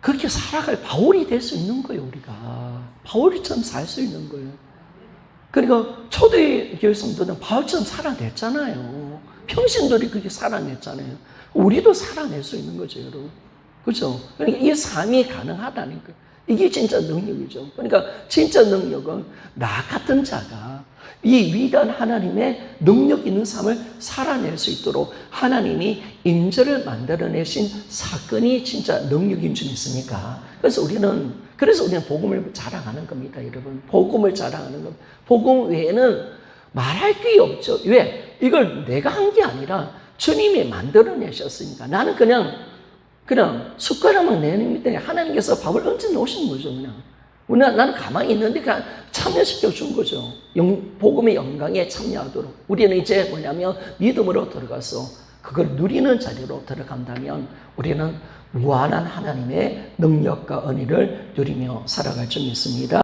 그렇게 살아갈 바울이 될 수 있는 거예요. 우리가 바울처럼 살 수 있는 거예요. 그러니까 초대교회 성도는 바울처럼 살아냈잖아요. 평신들이 그렇게 살아냈잖아요. 우리도 살아낼 수 있는 거죠. 여러분. 그렇죠? 그러니까 이 삶이 가능하다니까. 이게 진짜 능력이죠. 그러니까 진짜 능력은 나 같은 자가 이 위대한 하나님의 능력 있는 삶을 살아낼 수 있도록 하나님이 임재를 만들어내신 사건이 진짜 능력인 줄 믿습니까? 그래서 우리는 복음을 자랑하는 겁니다, 여러분. 복음을 자랑하는 겁니다. 복음 외에는 말할 게 없죠. 왜? 이걸 내가 한 게 아니라 주님이 만들어내셨으니까. 나는 그냥 그냥 숟가락만 내는데 하나님께서 밥을 얹어 놓으신 거죠. 그냥 나는 가만히 있는데 그냥 참여시켜 준 거죠. 복음의 영광에 참여하도록. 우리는 이제 뭐냐면 믿음으로 들어가서 그걸 누리는 자리로 들어간다면 우리는 무한한 하나님의 능력과 은혜를 누리며 살아갈 줄 믿습니다.